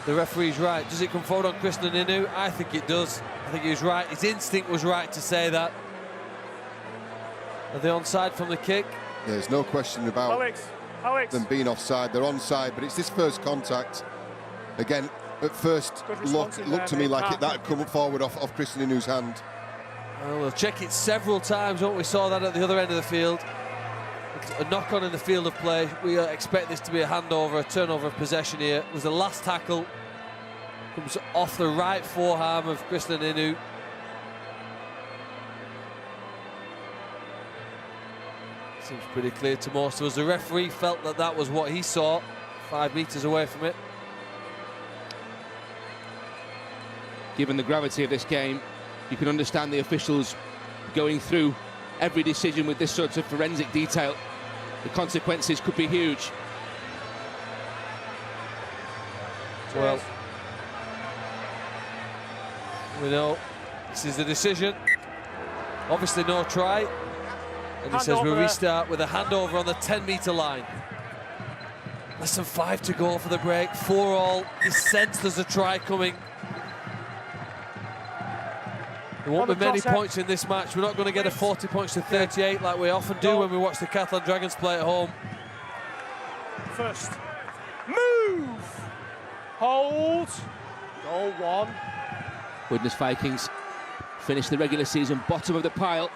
the referee's right. Does it come forward on Krishnan Inu? I think it does. I think he was right. His instinct was right to say that. Are they onside from the kick? There's no question about Alex. them being offside. They're onside, but it's this first contact. Again, at first looked to me like that had come forward off Krishnan Inu's hand. Well, we'll check it several times, won't we? Saw that at the other end of the field. A knock-on in the field of play. We expect this to be a handover, a turnover of possession here. It was the last tackle. Comes off the right forearm of Krishnan Inu. Seems pretty clear to most of us. The referee felt that that was what he saw, 5 metres away from it. Given the gravity of this game, you can understand the officials going through every decision with this sort of forensic detail. The consequences could be huge. Well, we know this is the decision. Obviously no try. And he says we restart with a handover on the 10-metre line. Less than 5 to go for the break. 4-all. He sensed there's a try coming. There won't be many points in this match. We're not going to get a 40 points to 38 like we often do when we watch the Catalan Dragons play at home. First. Move. Hold. Goal 1. Widnes Vikings finish the regular season bottom of the pile.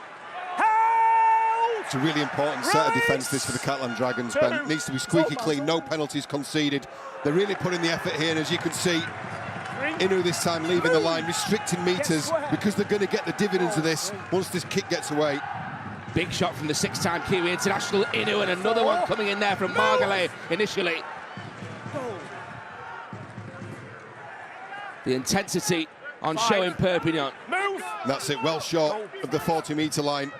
It's a really important set of defence this for the Catalan Dragons, Ben. It needs to be squeaky clean, no penalties conceded. They're really putting the effort here, and as you can see, Inu this time leaving the line, restricting metres, because they're going to get the dividends of this once this kick gets away. Big shot from the 6-time Kiwi international Inu, and another one coming in there from Margalay initially. The intensity on show in Perpignan. That's it, well short of the 40-metre line.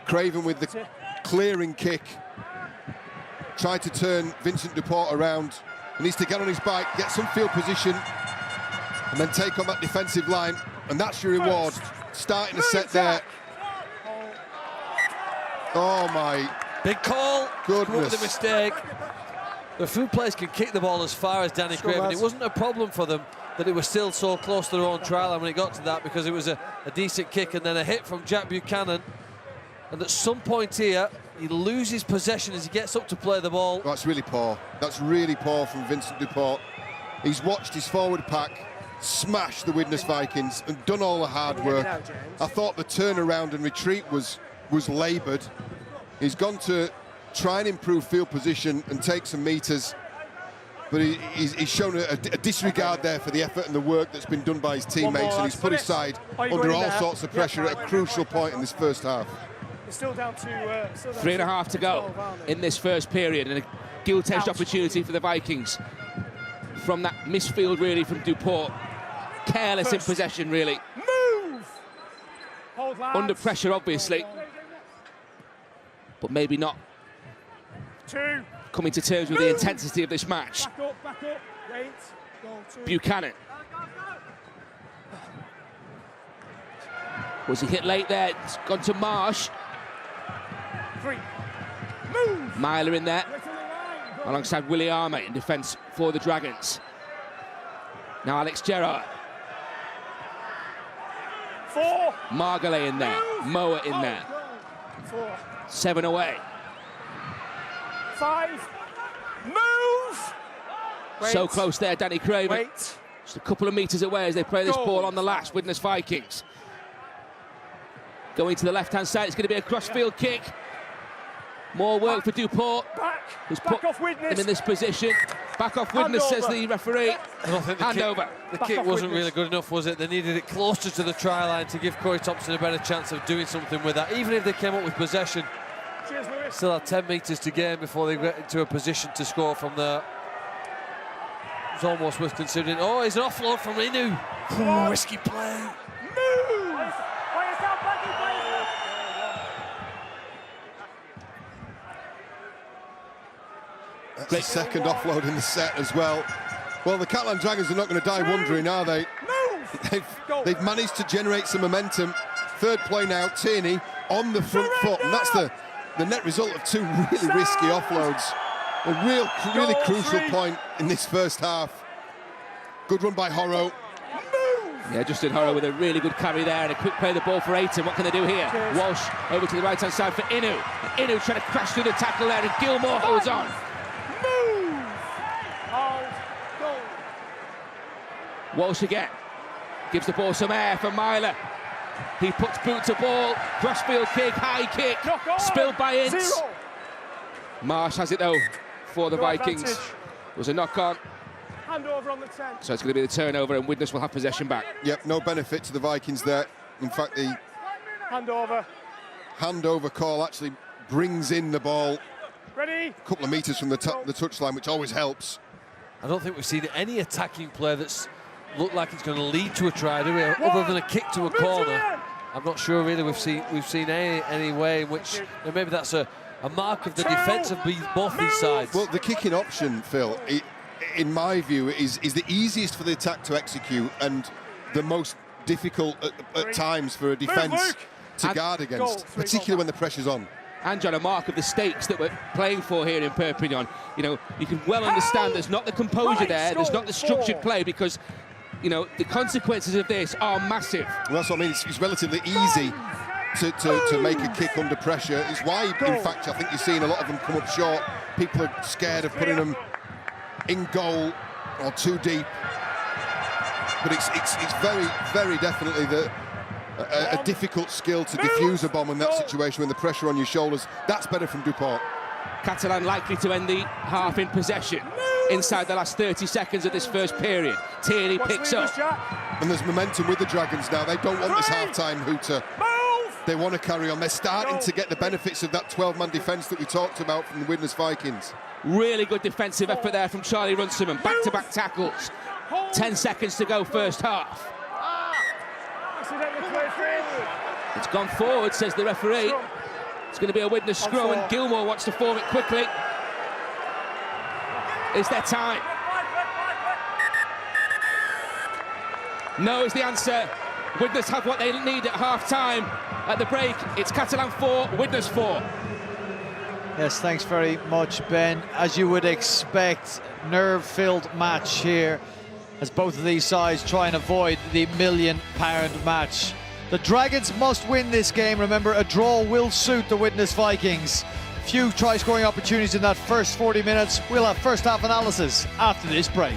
Craven with the clearing kick. Tried to turn Vincent Duport around. He needs to get on his bike, get some field position, and then take on that defensive line. And that's your reward. Starting the set there. Oh my. Big call. Goodness. The mistake. The few players can kick the ball as far as Danny Craven. It wasn't a problem for them that it was still so close to their own try line when it got to that, because it was a decent kick and then a hit from Jack Buchanan. And at some point here, he loses possession as he gets up to play the ball. That's really poor. That's really poor from Vincent Duport. He's watched his forward pack smash the Widnes Vikings and done all the hard work. I thought the turnaround and retreat was laboured. He's gone to try and improve field position and take some metres. but he's shown a disregard there for the effort and the work that's been done by his teammates, and he's put his side under all sorts of pressure at a crucial point in this first half. It's still down to... 3.5 to go in this first period, and a gilt-edged opportunity for the Vikings. From that misfield, really, from Duport. Careless in possession, really. Move! Hold, lads. Under pressure, obviously. But maybe not coming to terms with the intensity of this match. Back up, wait, go, 2. Buchanan. Was he hit late there? It's gone to Marsh. 3. Move! Myler in there, alongside Willie Armour in defence for the Dragons. Now Alex Gerrard. 4. Margolay in there, Moa in there. 4. 7 away. 5. Move! Wait. So close there, Danny Craven. Wait. Just a couple of metres away as they play this ball on the last. Widnes Vikings. Going to the left-hand side, it's going to be a cross-field kick. More work for Duport, who's put off Widnes. him in this position. Back off Widnes, says the referee. I don't think the kick wasn't really good enough, was it? They needed it closer to the try line to give Corey Thompson a better chance of doing something with that. Even if they came up with possession, still had 10 metres to gain before they get into a position to score from there. It's almost worth considering. Oh, it's an offload from Inu. Ooh, risky play. That's the second offload in the set as well. Well, the Catalan Dragons are not going to die wondering, are they? They've managed to generate some momentum. Third play now, Tierney on the front foot, and that's the net result of 2 really risky offloads. A really crucial point in this first half. Good run by Horrow. Yeah, Justin Horrow with a really good carry there and a quick play of the ball for Ayton. What can they do here? Walsh over to the right-hand side for Inu. Inu trying to crash through the tackle there, and Gilmore holds on. Walsh again, gives the ball some air for Myler. He puts boot to ball, crossfield kick, high kick, spilled by Ince. Marsh has it though for the Vikings. It was a knock on. Hand over on the 10. So it's going to be the turnover, and Widnes will have possession back. Yep, no benefit to the Vikings there. In fact, the handover call actually brings in the ball a couple of metres from the touchline, which always helps. I don't think we've seen any attacking play that's looked like it's going to lead to a try, do we? Other than a kick to a corner. I'm not sure really we've seen any way in which, maybe that's a mark of the defence of both these sides. Well, the kicking option, Phil, in my view, is the easiest for the attack to execute and the most difficult at times for a defence to guard against, particularly when the pressure's on. And John, a mark of the stakes that we're playing for here in Perpignan. You know, you can well understand there's not the composure there, there's not the structured play, because, you know, the consequences of this are massive. Well, that's what I mean. It's relatively easy to make a kick under pressure. It's why, in fact, I think you're seeing a lot of them come up short. People are scared of putting them in goal or too deep. But it's very, very definitely a difficult skill to defuse a bomb in that situation when the pressure on your shoulders. That's better from Duport. Catalan likely to end the half in possession inside the last 30 seconds of this first period. Tierney picks up. And there's momentum with the Dragons now. They don't want this half-time hooter. They want to carry on. They're starting to get the benefits of that 12-man defence that we talked about from the Widnes Vikings. Really good defensive effort there from Charlie Runciman. Back-to-back tackles. 10 seconds to go first half. It's gone forward, says the referee. It's going to be a Widnes scrum, and Gilmore wants to form it quickly. Is there time? No is the answer. Widnes have what they need at half-time. At the break, it's Catalan 4, Widnes 4. Yes, thanks very much, Ben. As you would expect, nerve-filled match here, as both of these sides try and avoid the £1 million match. The Dragons must win this game. Remember, a draw will suit the Widnes Vikings. Few try-scoring opportunities in that first 40 minutes. We'll have first-half analysis after this break.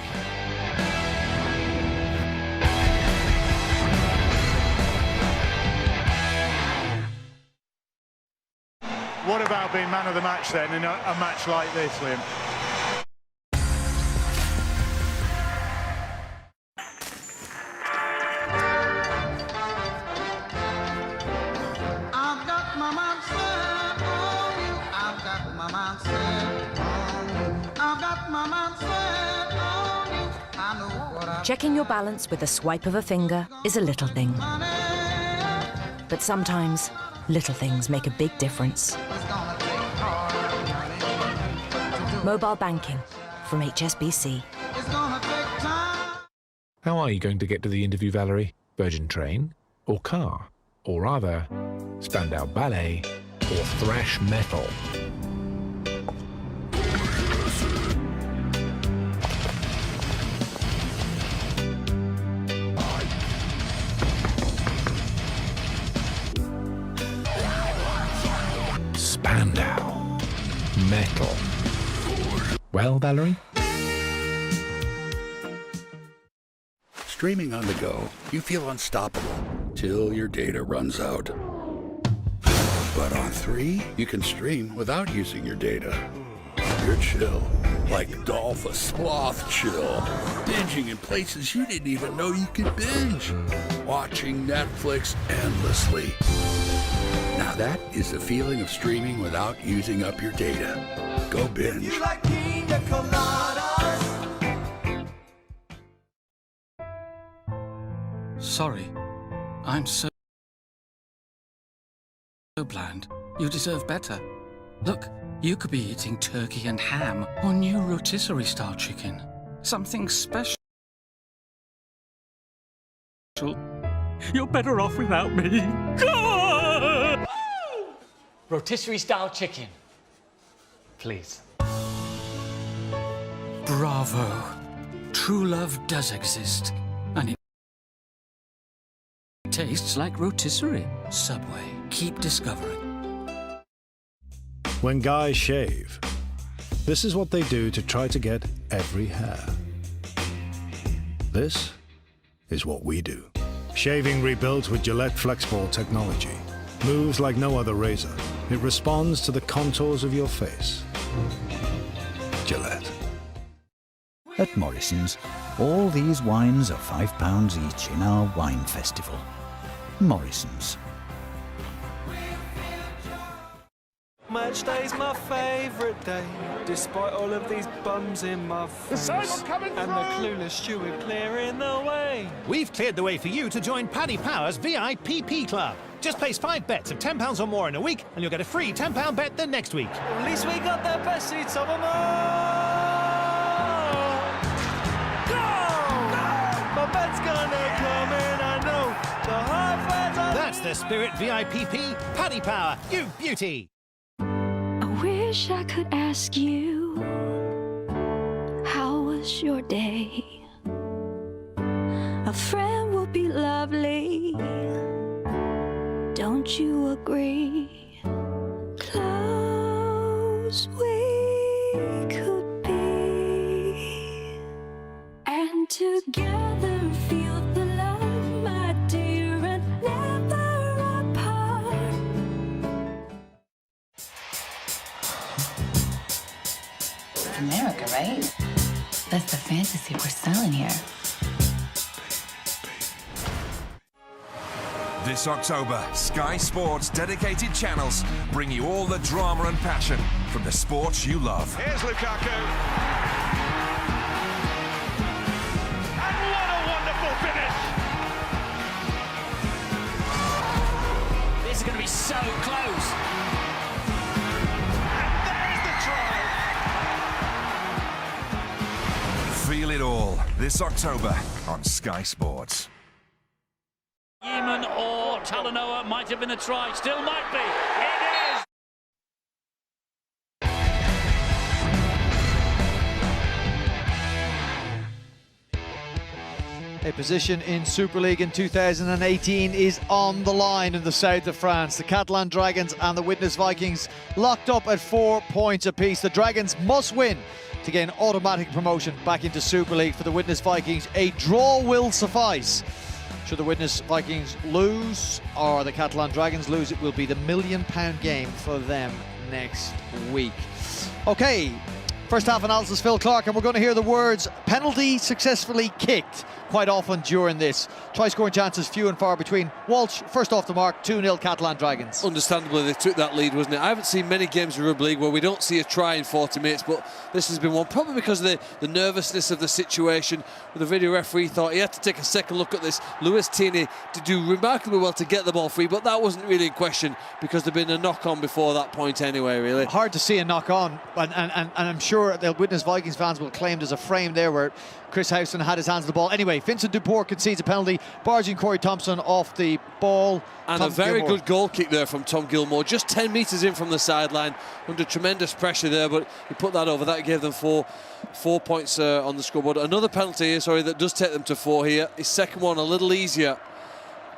What about being man of the match then in a match like this, Liam? Checking your balance with a swipe of a finger is a little thing. But sometimes, little things make a big difference. Mobile banking from HSBC. How are you going to get to the interview, Valerie? Virgin train or car? Or rather, Spandau Ballet or thrash metal? Spandau metal. Well, Valerie? Streaming on the go, you feel unstoppable till your data runs out. But on 3, you can stream without using your data. You're chill, like Dolph a Sloth chill. Binging in places you didn't even know you could binge. Watching Netflix endlessly. Now that is the feeling of streaming without using up your data. Go binge. You like pina coladas? Sorry, I'm so bland. You deserve better. Look, you could be eating turkey and ham or new rotisserie style chicken. Something special. You're better off without me. Rotisserie style chicken, please. Bravo. True love does exist. And it tastes like rotisserie. Subway. Keep discovering. When guys shave, this is what they do to try to get every hair. This is what we do. Shaving rebuilt with Gillette FlexBall technology. Moves like no other razor. It responds to the contours of your face. Gillette. At Morrison's, all these wines are £5 each in our wine festival. Morrison's. Match day's my favourite day, despite all of these bums in my face. And the clueless steward clearing the way. We've cleared the way for you to join Paddy Power's VIPP Club. Just place 5 bets of £10 or more in a week, and you'll get a free £10 bet the next week. At least we got the best seats of them all. Go! My bet's gonna come in, I know. The high fans are... That's the spirit VIPP Paddy Power, you beauty. Wish I could ask you, how was your day? A friend would be lovely, don't you agree? Close we could be, and together feel the love, my dear, and never apart. America, right? That's the fantasy we're selling here. This October, Sky Sports dedicated channels bring you all the drama and passion from the sports you love. Here's Lukaku. And what a wonderful finish! This is going to be so close. Feel it all this October on Sky Sports. Yemen or Talanoa might have been a try, still might be. It is! A position in Super League in 2018 is on the line in the south of France. The Catalan Dragons and the Widnes Vikings locked up at 4 points apiece. The Dragons must win to gain automatic promotion back into Super League. For the Widnes Vikings, a draw will suffice. Should the Widnes Vikings lose or the Catalan Dragons lose, it will be the £1 million game for them next week. Okay, first half analysis, Phil Clark, and we're going to hear the words penalty successfully kicked quite often during this. Try-scoring chances few and far between. Walsh, first off the mark, 2-0 Catalan Dragons. Understandably, they took that lead, wasn't it? I haven't seen many games of rugby league where we don't see a try in 40 minutes, but this has been one, probably because of the nervousness of the situation. The video referee thought he had to take a second look at this. Lewis Tierney to do remarkably well to get the ball free, but that wasn't really in question because there'd been a knock-on before that point anyway, really. Hard to see a knock-on, and I'm sure the Widnes Vikings fans will claim there's a frame there where Chris Howson had his hands on the ball. Anyway, Vincent Duport concedes a penalty, barging Corey Thompson off the ball. And a very good goal kick there from Tom Gilmore, just 10 metres in from the sideline, under tremendous pressure there, but he put that over. That gave them four points on the scoreboard. Another penalty here, sorry, that does take them to 4 here. His second one a little easier,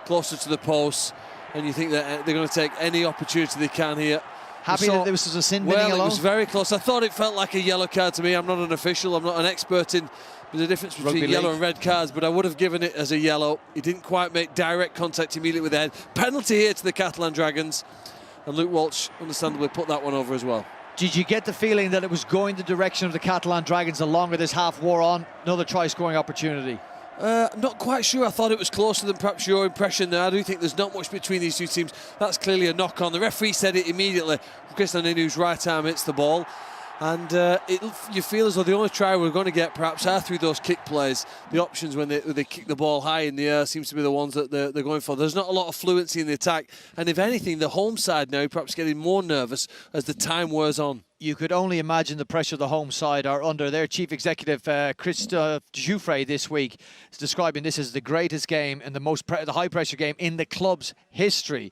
closer to the post, and you think that they're going to take any opportunity they can here. Happy that this was a sin binning alone? Well, it was very close. I thought it felt like a yellow card to me. I'm not an official, I'm not an expert in the difference between Rugby yellow league. and red cards, but I would have given it as a yellow. He didn't quite make direct contact immediately with the head. Penalty here to the Catalan Dragons, and Luke Walsh understandably put that one over as well. Did you get the feeling that it was going the direction of the Catalan Dragons the longer this half wore on? Another try-scoring opportunity. I'm not quite sure. I thought it was closer than perhaps your impression there. I do think there's not much between these two teams. That's clearly a knock-on. The referee said it immediately. Chris Aninu's right arm hits the ball. And you feel as though the only try we're going to get perhaps are through those kick plays. The options when they kick the ball high in the air seems to be the ones that they're going for. There's not a lot of fluency in the attack. And if anything, the home side now perhaps getting more nervous as the time wears on. You could only imagine the pressure the home side are under. Their chief executive, Christophe Jouffre, this week is describing this as the greatest game and the high-pressure game in the club's history.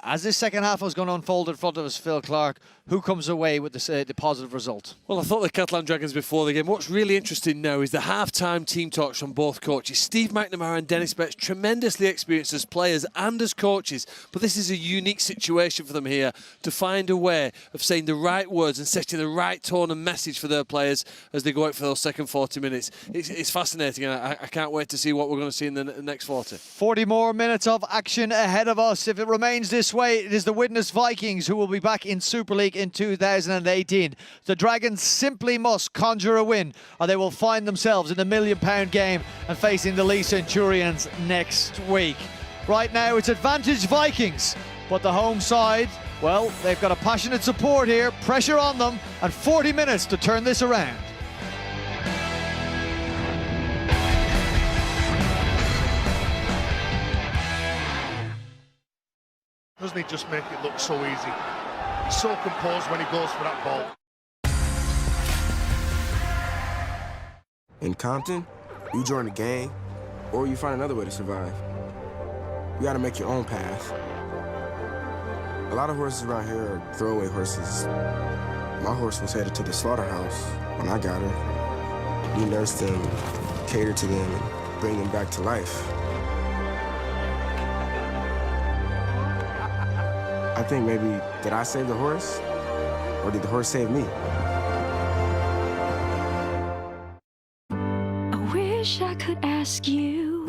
As this second half was going to unfold in front of us, Phil Clark, who comes away with the positive result? Well, I thought the Catalan Dragons before the game. What's really interesting now is the half-time team talks from both coaches. Steve McNamara and Dennis Betts, tremendously experienced as players and as coaches, but this is a unique situation for them here to find a way of saying the right words and setting the right tone and message for their players as they go out for those second 40 minutes. It's fascinating, and I can't wait to see what we're going to see in the next 40. 40 more minutes of action ahead of us. If it remains this way, it is the Widnes Vikings who will be back in Super League in 2018. The Dragons simply must conjure a win, or they will find themselves in the £1 million game and facing the Lee Centurions next week. Right now, it's advantage Vikings, but the home side, well, they've got a passionate support here, pressure on them, and 40 minutes to turn this around. Doesn't he just make it look so easy? He's so composed when he goes for that ball. In Compton, you join a gang, or you find another way to survive. You gotta make your own path. A lot of horses around here are throwaway horses. My horse was headed to the slaughterhouse when I got her. We nursed them, catered to them, and bring them back to life. I think maybe, did I save the horse? Or did the horse save me? I wish I could ask you,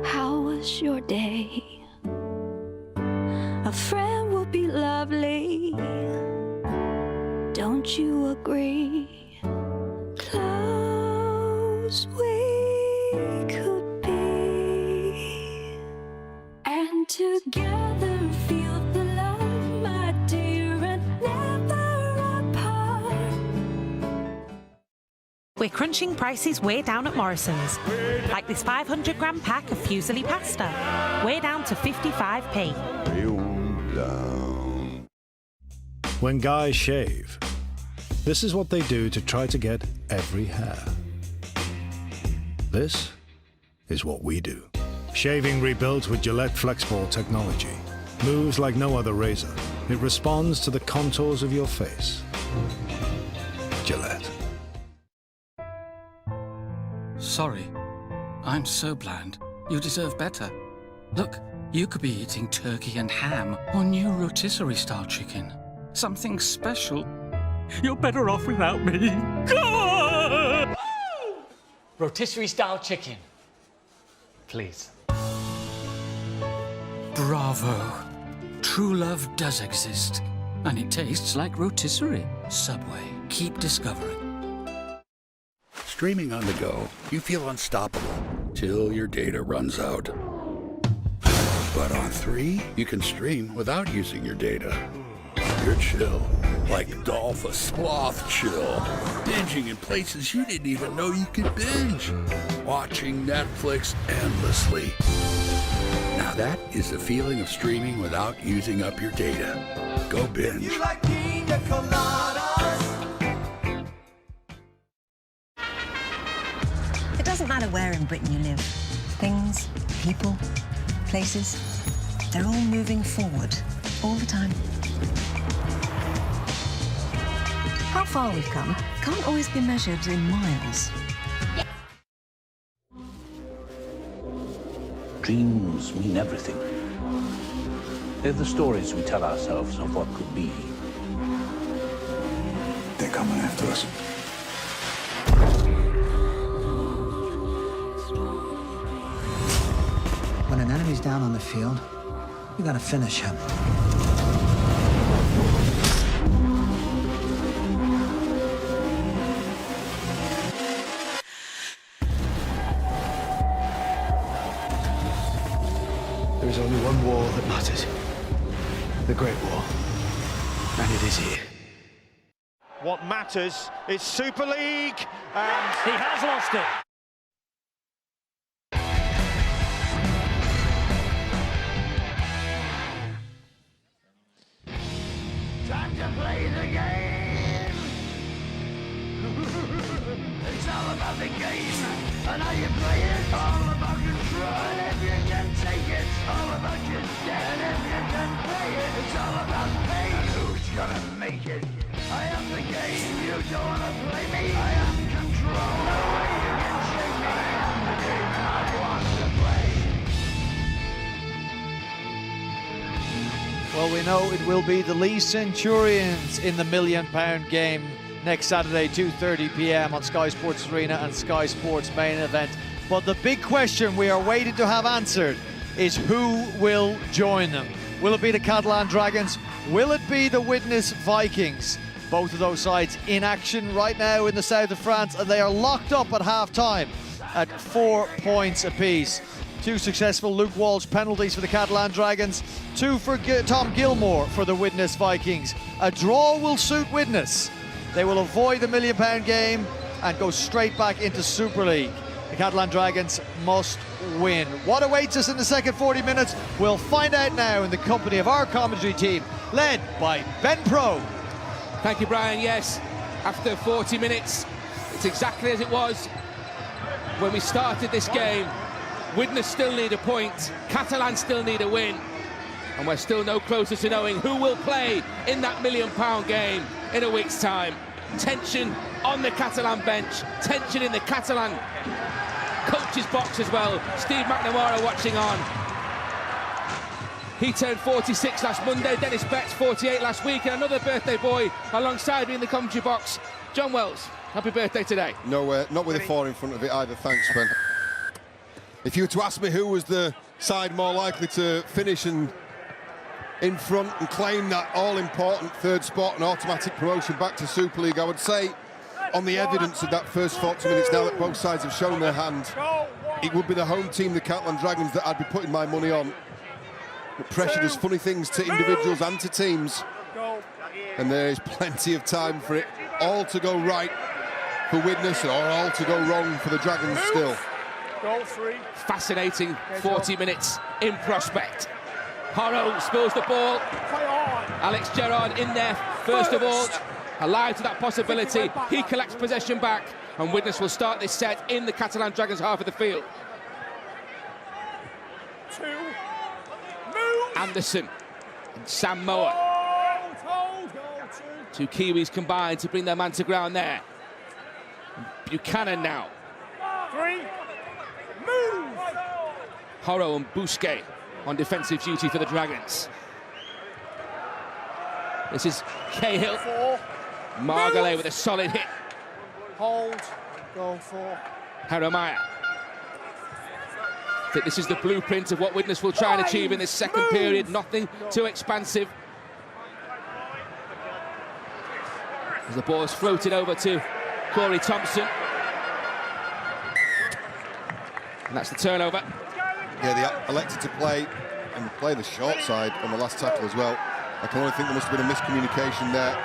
how was your day? A friend would be lovely, don't you agree? Close we could be, and together feel the love, my dear, and never apart. We're crunching prices way down at Morrison's. Like this 500-gram pack of fusilli pasta. Way down to 55p. When guys shave, this is what they do to try to get every hair. This is what we do. Shaving rebuilt with Gillette FlexBall technology. Moves like no other razor. It responds to the contours of your face. Gillette. Sorry. I'm so bland. You deserve better. Look, you could be eating turkey and ham or new rotisserie-style chicken. Something special. You're better off without me. Rotisserie-style chicken. Please. Bravo. True love does exist. And it tastes like rotisserie. Subway. Keep discovering. streaming on the go, you feel unstoppable till your data runs out. But on 3, you can stream without using your data. You're chill, like Dolph a Sloth chill. Binging in places you didn't even know you could binge. Watching Netflix endlessly. Now that is the feeling of streaming without using up your data. Go binge. You like pina coladas? It doesn't matter where in Britain you live. Things, people, places, they're all moving forward, all the time. How far we've come can't always be measured in miles. Dreams mean everything. They're the stories we tell ourselves of what could be. They're coming after us. When an enemy's down on the field, you gotta finish him. There is only one war that matters. The Great War. And it is here. What matters is Super League, and He has lost it. Time to play the game. It's all about the game, and how you play it. All about control, and if you can take it, all about your debt. And if you can play it, it's all about pain. And who's gonna make it? I am the game. You don't wanna play me. I am control. No way you can shake me. I am the game, and I want to play. Well, we know it will be the Lee Centurions in the £1 million game next Saturday, 2:30 p.m. on Sky Sports Arena and Sky Sports main event. But the big question we are waiting to have answered is who will join them? Will it be the Catalan Dragons? Will it be the Widnes Vikings? Both of those sides in action right now in the south of France, and they are locked up at half-time at 4 points apiece. 2 successful Luke Walsh penalties for the Catalan Dragons, 2 for Tom Gilmore for the Widnes Vikings. A draw will suit Widnes. They will avoid the £1 million game and go straight back into Super League. The Catalan Dragons must win. What awaits us in the second 40 minutes? We'll find out now in the company of our commentary team, led by Ben Pro. Thank you, Brian. Yes, after 40 minutes, it's exactly as it was when we started this game. Widnes still need a point, Catalans still need a win, and we're still no closer to knowing who will play in that £1 million game in a week's time. Tension on the Catalan bench, tension in the Catalan coach's box as well. Steve McNamara watching on. He turned 46 last Monday, Dennis Betts 48 last week, and another birthday boy alongside me in the commentary box, John Wells. Happy birthday today. No, not with a 4 in front of it either, thanks, Ben. If you were to ask me who was the side more likely to finish and in front and claim that all-important third spot and automatic promotion back to Super League, I would say, on the evidence of that first 40 minutes, now that both sides have shown their hand, it would be the home team, the Catalan Dragons, that I'd be putting my money on. But pressure does funny things to individuals and to teams, and there is plenty of time for it all to go right for Widnes or all to go wrong for the Dragons still. Goal 3. Fascinating 40 minutes in prospect. Horo spills the ball. Alex Gerrard in there first of all, alive to that possibility. He collects possession back, and Widnes will start this set in the Catalan Dragons half of the field. 2. Anderson and Sam Moore. Two Kiwis combined to bring their man to ground there. Buchanan now. 3. Move! Horo and Bousquet on defensive duty for the Dragons. This is Cahill. 4. Margolay with a solid hit. Hold. Goal 4. Jeremiah. I think this is the blueprint of what Widnes will try and achieve in this second period. Nothing too expansive. As the ball is floated over to Corey Thompson. And that's the turnover. Yeah, they elected to play the short side on the last tackle as well. I can only think there must have been a miscommunication there.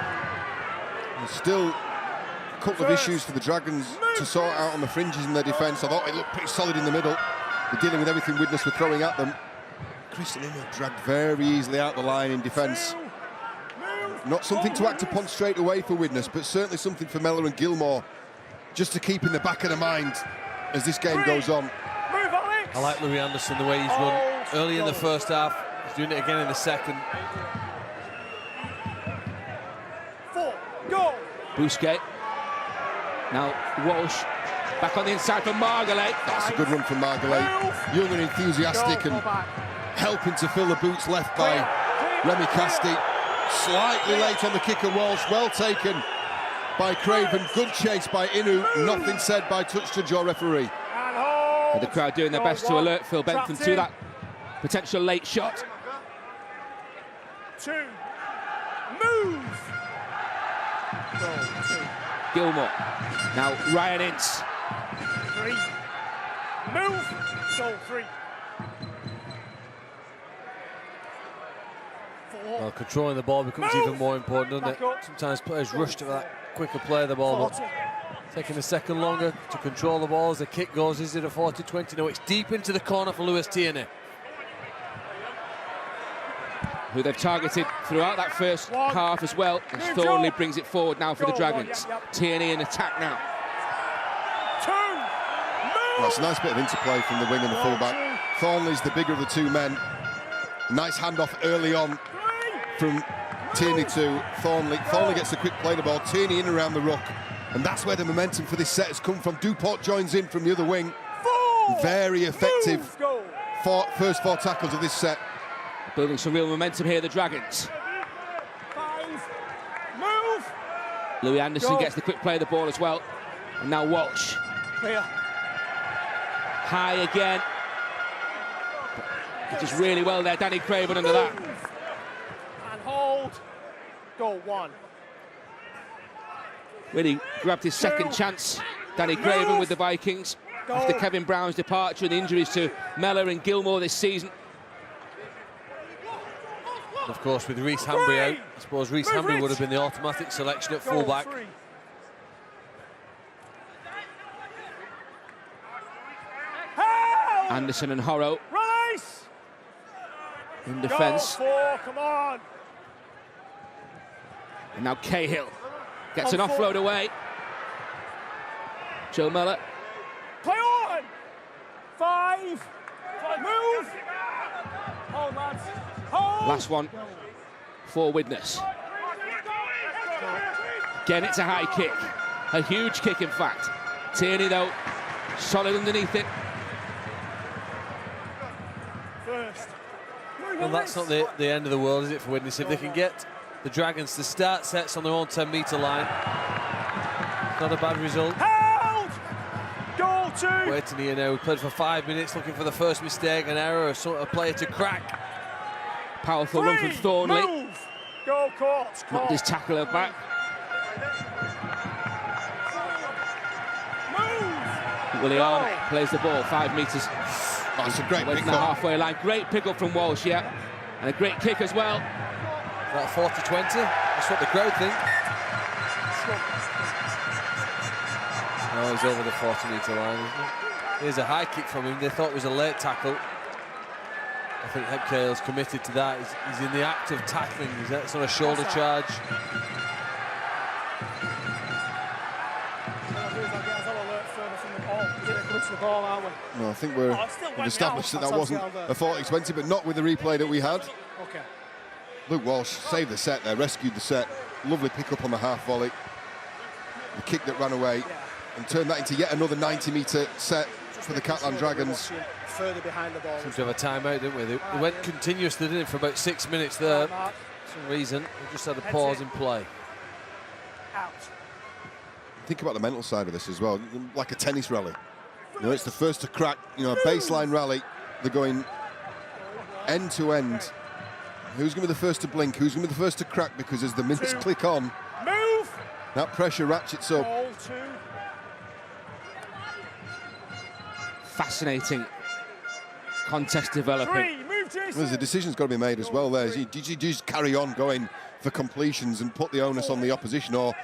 There's still a couple of issues for the Dragons to sort out on the fringes in their defence. I thought it looked pretty solid in the middle. They're dealing with everything Widnes were throwing at them. Christian dragged very easily out the line in defence. Not something to act upon straight away for Widnes, but certainly something for Mellor and Gilmore just to keep in the back of the mind as this game goes on. I like Louis Anderson, the way he's run early in the first half. He's doing it again in the second. Bousquet. Now Walsh back on the inside for Margaret. That's a good run from Margaret. Young and enthusiastic and helping to fill the boots left by Remy Casti. Slightly late on the kick of Walsh. Well taken by Craven. Good chase by Inu. Nothing said by touch judge or referee. And the crowd doing their best to alert Phil Bentham to that potential late shot. 2, move! Gilmore. Now Ryan Ince. 3, move! Goal 3. 4. Well, controlling the ball becomes even more important, doesn't it? Sometimes players rush to that quicker play of the ball, but taking a second longer to control the ball as the kick goes. Is it a 40-20? No, it's deep into the corner for Lewis Tierney, who they've targeted throughout that first half as well, as Thornley brings it forward now for the Dragons. Tierney in attack now. Well, it's a nice bit of interplay from the wing and the fullback. Thornley's the bigger of the two men. Nice handoff early on from Tierney to Thornley. Thornley gets the quick play the ball. Tierney in around the ruck. And that's where the momentum for this set has come from. Duport joins in from the other wing. Very effective first 4 tackles of this set. Building some real momentum here, the Dragons. 5, move! Louis Anderson gets the quick play of the ball as well. And now Walsh. Clear. High again. Just really well there, Danny Craven under that. And hold. Goal 1. Really grabbed his second chance, Danny Craven with the Vikings, after Kevin Brown's departure and the injuries to Mellor and Gilmore this season. Of course, with Reece Hambry out, I suppose Reece Hambry would have been the automatic selection at fullback. Anderson and Horrow Release! in defence. Come on! And now Cahill gets an offload away. Joe Mellor. Play on! 5, move! Hold, lads. Hold! Last one for Widnes. Again, it's a high kick. A huge kick, in fact. Tierney, though, solid underneath it. Well, that's not the end of the world, is it, for Widnes? If they can get the Dragons to start sets on their own 10-metre line, not a bad result. Held! Goal 2! Waiting here now. We played for 5 minutes, looking for the first mistake, an error, a player to crack. Powerful run from Thornley. Move! Goal caught. Knocked his tackler back. Willian plays the ball 5 metres. That's a great away pick from the up. halfway line. Great pick up from Walsh, yeah. And a great kick as well. That 40-20, that's what the crowd think. Oh, he's over the 40-metre line, isn't he? Here's a high kick from him. They thought it was a late tackle. I think Heb Cahill's committed to that. He's in the act of tackling. It's not a shoulder charge. No, I think we've established that wasn't a 40-20, but not with the replay that we had. Okay. Luke Walsh saved the set there, rescued the set. Lovely pick up on the half volley. The kick that ran away and turned that into yet another 90-metre set for the Catalan Dragons. Further behind the ball. Seems to have a timeout, didn't we? They went continuously, didn't it, for about 6 minutes there. For some reason, they just had a pause in play. Out. Think about the mental side of this as well, like a tennis rally. You know, it's the first to crack, you know, a baseline rally. They're going end to end. Who's going to be the first to blink? Who's going to be the first to crack? Because as the minutes click on, that pressure ratchets up. fascinating contest developing. There's a decision's got to be made as well there. Do you just carry on going for completions and put the onus on the opposition, or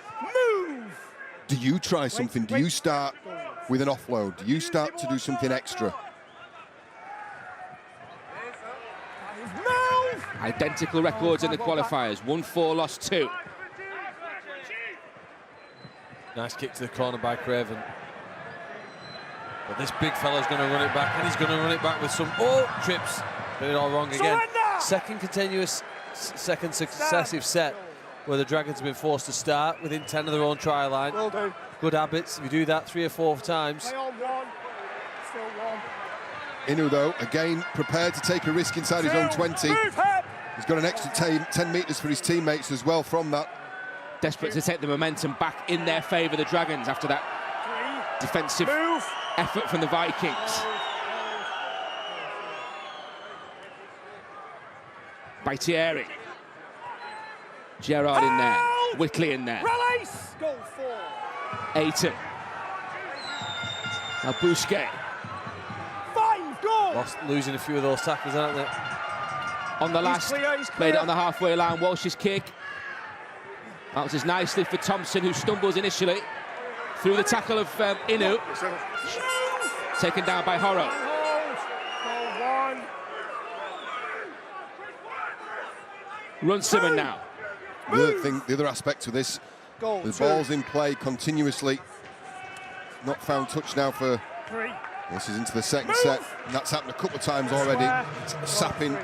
do you try something? Do you start with an offload? Do you start to do something extra? Identical records in the qualifiers. 1-4, lost 2. Nice kick to the corner by Craven. But this big fella's going to run it back, and he's going to run it back with some trips. Did it all wrong again. Second successive set where the Dragons have been forced to start within 10 of their own try line. Good habits. If you do that 3 or 4 times. Inu, though, again prepared to take a risk inside his own 20. He's got an extra 10 metres for his teammates as well from that. Desperate to take the momentum back in their favour, the Dragons, after that defensive effort from the Vikings. By Thierry. Gerrard in there. Whitley in there. Ayton. Now Bousquet. Losing a few of those tackles, aren't they? On the last, made it on the halfway line. Walsh's kick. Bounces nicely for Thompson, who stumbles initially through the tackle of Inu. Taken down by Horo. Runciman now. The other aspect to this, the ball's in play continuously. Not found touch now for. This is into the second set. And that's happened a couple of times already. It's sapping.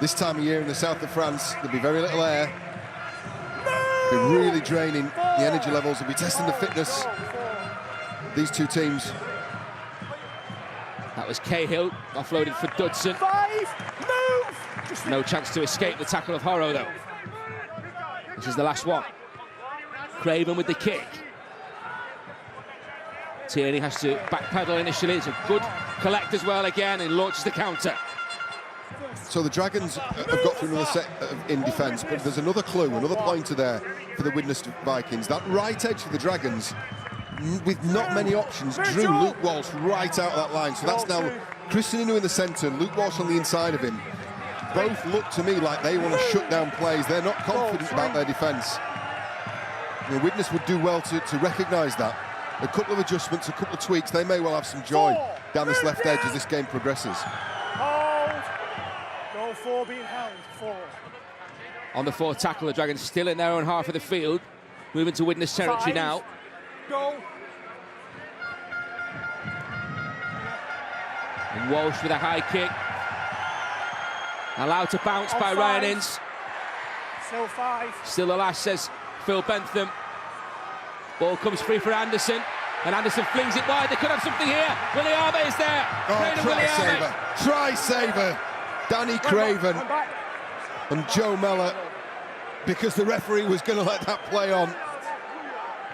This time of year in the south of France, there'll be very little air. Be really draining the energy levels. They'll be testing the fitness of these two teams. That was Cahill, offloaded for Dudson. No chance to escape the tackle of Horo, though. This is the last one. Craven with the kick. Tierney has to backpedal initially. It's a good collect as well again, and launches the counter. So the Dragons have got through another set in defence, but there's another clue, another pointer there for the Widnes Vikings. That right edge for the Dragons, with not many options, drew Luke Walsh right out of that line. So that's now Christian Inu in the centre, Luke Walsh on the inside of him. Both look to me like they want to shut down plays. They're not confident about their defence. Widnes would do well to recognise that. A couple of adjustments, a couple of tweaks, they may well have some joy down this left edge as this game progresses. No 4 being held. 4. On the 4th tackle, the Dragons still in their own half of the field. Moving to Widnes territory now. Go. And Walsh with a high kick. Allowed to bounce by Ryan Ince. Still 5. Still the last, says Phil Bentham. Ball comes free for Anderson, and Anderson flings it wide. They could have something here. Williame is there. Try saver. Danny Craven and Joe Mellor, because the referee was going to let that play on.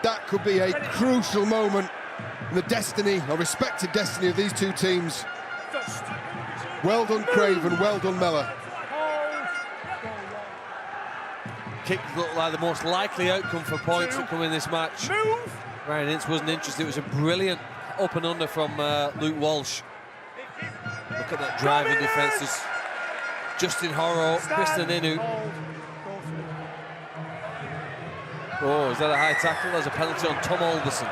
That could be a crucial moment in the destiny, or respective destiny, of these two teams. Well done, Craven. Well done, Mellor. Kick looked like the most likely outcome for points that come in this match. Ryan Ince wasn't interested. It was a brilliant up and under from Luke Walsh. Look at that driving defence. There's Justin Horo, Christian Inu. Oh, is that a high tackle? There's a penalty on Tom Alderson.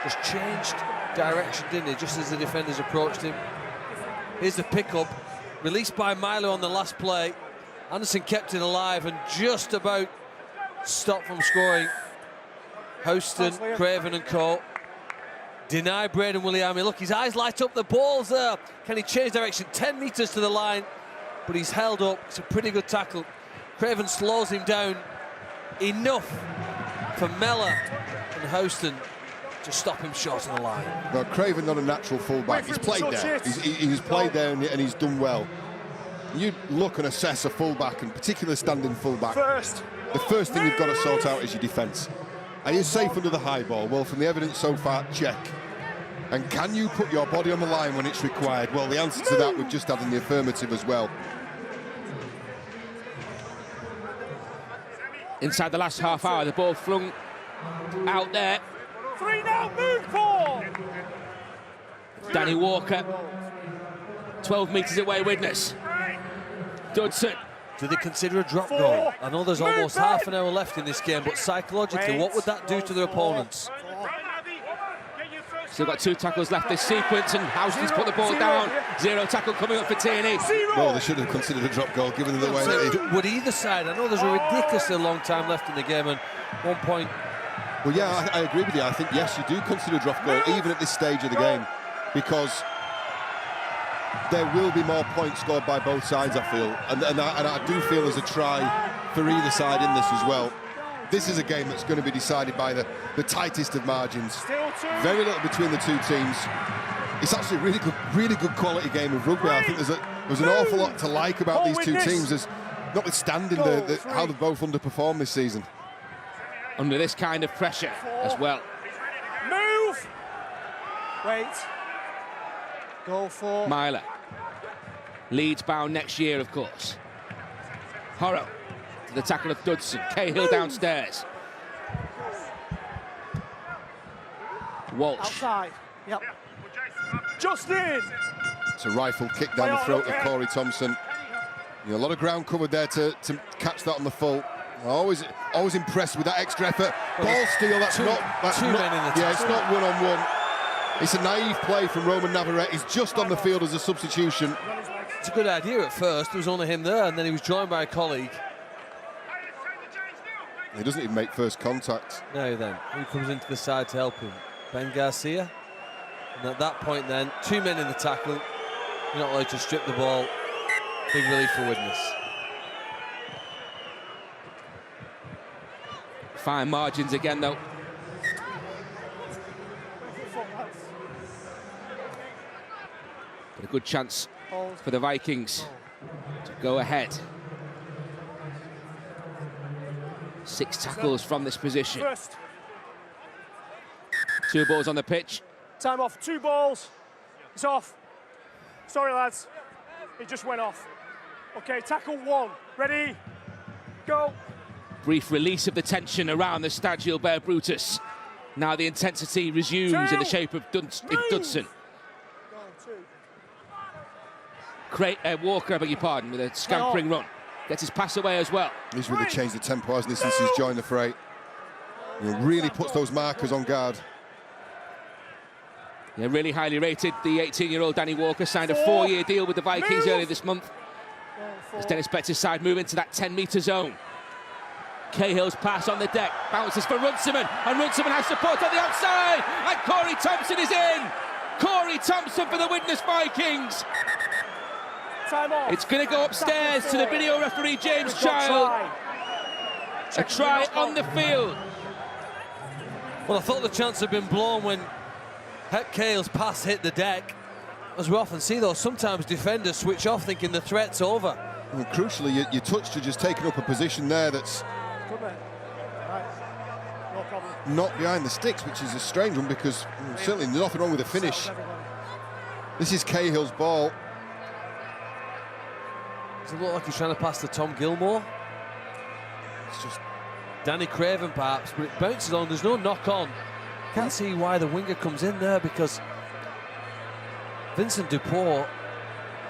Just changed direction, didn't he, just as the defenders approached him. Here's the pickup, released by Milo on the last play. Anderson kept it alive and just about stopped from scoring. Houston, Craven and co. Deny Braden Williame. Look, his eyes light up, the ball's there. Can he change direction? 10 metres to the line, but he's held up. It's a pretty good tackle. Craven slows him down enough for Mellor and Houston to stop him short of the line. Well, Craven not a natural fullback. He's played there. He's played there and he's done well. You look and assess a fullback, and particularly standing fullback. The first thing you've got to sort out is your defence. Are you safe under the high ball? Well, from the evidence so far, check. And can you put your body on the line when it's required? Well, the answer to that we've just had in the affirmative as well. Inside the last half hour, the ball flung out there. 3 now, move, Paul! Danny Walker, 12 metres away, Widnes. Dudson. Do they consider a drop goal? I know there's almost half an hour left in this game, but psychologically, what would that do to their opponents? Still got 2 tackles left this sequence, and Houston's put the ball down. 0 tackle coming up for Tierney. Well, they should have considered a drop goal, given the way that he... Would either side? I know there's a ridiculously long time left in the game, and 1 point... Well, yeah, I agree with you. I think, yes, you do consider a drop goal, even at this stage of the game, because there will be more points scored by both sides, I feel. And I do feel there's a try for either side in this as well. This is a game that's going to be decided by the tightest of margins. Very little between the two teams. It's actually a really good quality game of rugby. I think there's an awful lot to like about these two teams, as notwithstanding how they've both underperformed this season. Under this kind of pressure as well. Move! Wait. Goal for... Myler. Leeds bound next year, of course. Horrow. To the tackle of Dudson. Cahill downstairs. Walsh. Outside. Yep. Justin! It's a rifle kick down the throat of Corey Thompson. You know, a lot of ground covered there to catch that on the full. Always impressed with that extra effort. Ball steal, that's not... That's two not, men in the yeah, it's not one-on-one. It's a naive play from Roman Navarrete. He's just on the field as a substitution. It's a good idea at first. There was only him there, and then he was joined by a colleague. He doesn't even make first contact. Now then, who comes into the side to help him? Ben Garcia. And at that point then, 2 men in the tackle. You're not allowed to strip the ball. Big relief for Widnes. Fine margins again, though. But a good chance for the Vikings to go ahead. 6 tackles from this position. 2 balls on the pitch. Time off. 2 balls. It's off. Sorry, lads. It just went off. Okay, tackle 1. Ready? Go. Brief release of the tension around the Stade Gilbert Brutus. Now the intensity resumes in the shape of Dudson. Walker, I beg your pardon, with a scampering run. Gets his pass away as well. He's really changed the tempo, hasn't he, since he's joined the fray. He really puts those markers on guard. Yeah, really highly rated. The 18-year-old Danny Walker signed a 4-year deal with the Vikings earlier this month. As Dennis Betts' side move into that 10-metre zone. Cahill's pass on the deck, bounces for Runciman, and Runciman has support on the outside, and Corey Thompson is in! Corey Thompson for the Widnes Vikings! Time off. It's going to go upstairs to the video referee James Child. A try on the field. Well, I thought the chance had been blown when Cahill's pass hit the deck. As we often see, though, sometimes defenders switch off thinking the threat's over. And crucially, your touch to just taking up a position there that's not behind the sticks, which is a strange one, because certainly nothing wrong with the finish. This is Cahill's ball. Does it look like he's trying to pass to Tom Gilmore? It's just Danny Craven, perhaps, but it bounces on. There's no knock-on. Can't see why the winger comes in there, because Vincent Dupont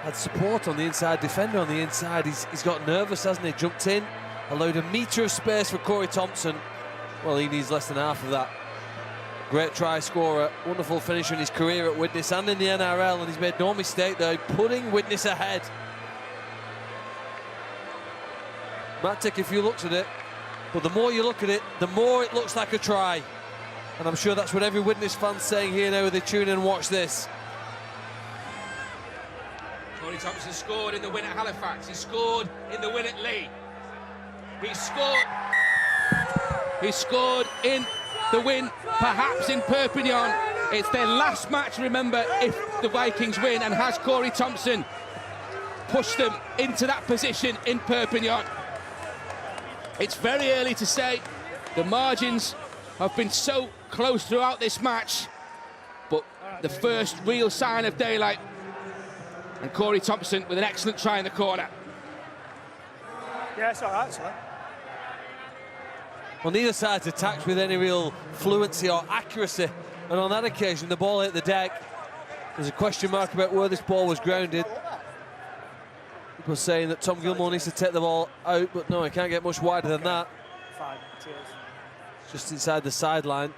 had support on the inside, defender on the inside. He's got nervous, hasn't he? Jumped in, allowed a metre of space for Corey Thompson. Well, he needs less than half of that. Great try scorer, wonderful finisher in his career at Widnes and in the NRL, and he's made no mistake there, putting Widnes ahead. Matic, if you looked at it, but the more you look at it, the more it looks like a try. And I'm sure that's what every Widnes fan's saying here now as they tune in and watch this. Corey Thompson scored in the win at Halifax. He scored in the win at Leigh. He scored in the win, perhaps in Perpignan. It's their last match, remember, if the Vikings win, and has Corey Thompson pushed them into that position in Perpignan. It's very early to say. The margins have been so close throughout this match, but the first real sign of daylight, and Corey Thompson with an excellent try in the corner. Yeah, it's all right, sir. Well, neither side's attacked with any real fluency or accuracy, and on that occasion the ball hit the deck. There's a question mark about where this ball was grounded. People saying that Tom Gilmore needs to take the ball out, but no, he can't get much wider than that. Just inside the sideline.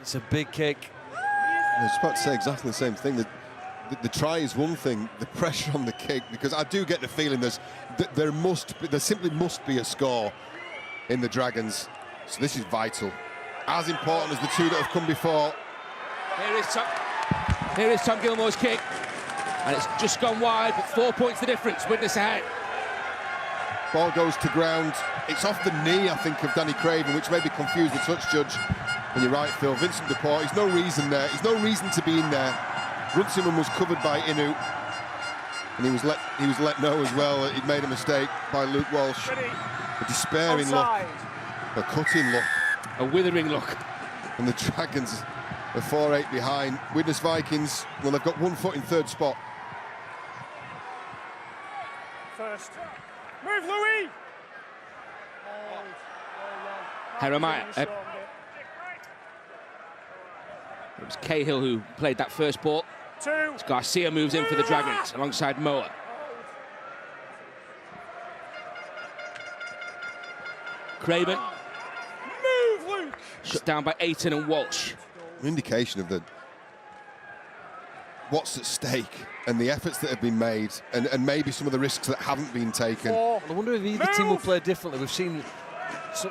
It's a big kick. I was about to say exactly the same thing. The try is one thing, the pressure on the kick, because I do get the feeling there simply must be a score in the Dragons. So this is vital. As important as the two that have come before. Here is Tom Gilmore's kick. And it's just gone wide, but 4 points the difference. Widnes ahead. Ball goes to ground. It's off the knee, I think, of Danny Craven, which maybe confused the touch judge. And you're right, Phil. Vincent Duport, he's no reason there. He's no reason to be in there. Runciman was covered by Inu. And he was let know as well that he'd made a mistake by Luke Walsh. A despairing look. A cutting look. A withering look. And the Dragons are 4-8 behind. Widnes Vikings, well, they've got 1 foot in third spot. First. Move, Louis! Jeremiah. It was Cahill who played that first ball. As Garcia moves in for the Dragons alongside Moa. Craven. Move, Luke! Shut down by Ayton and Walsh. An indication of what's at stake and the efforts that have been made and maybe some of the risks that haven't been taken. I wonder if either team will play differently. We've seen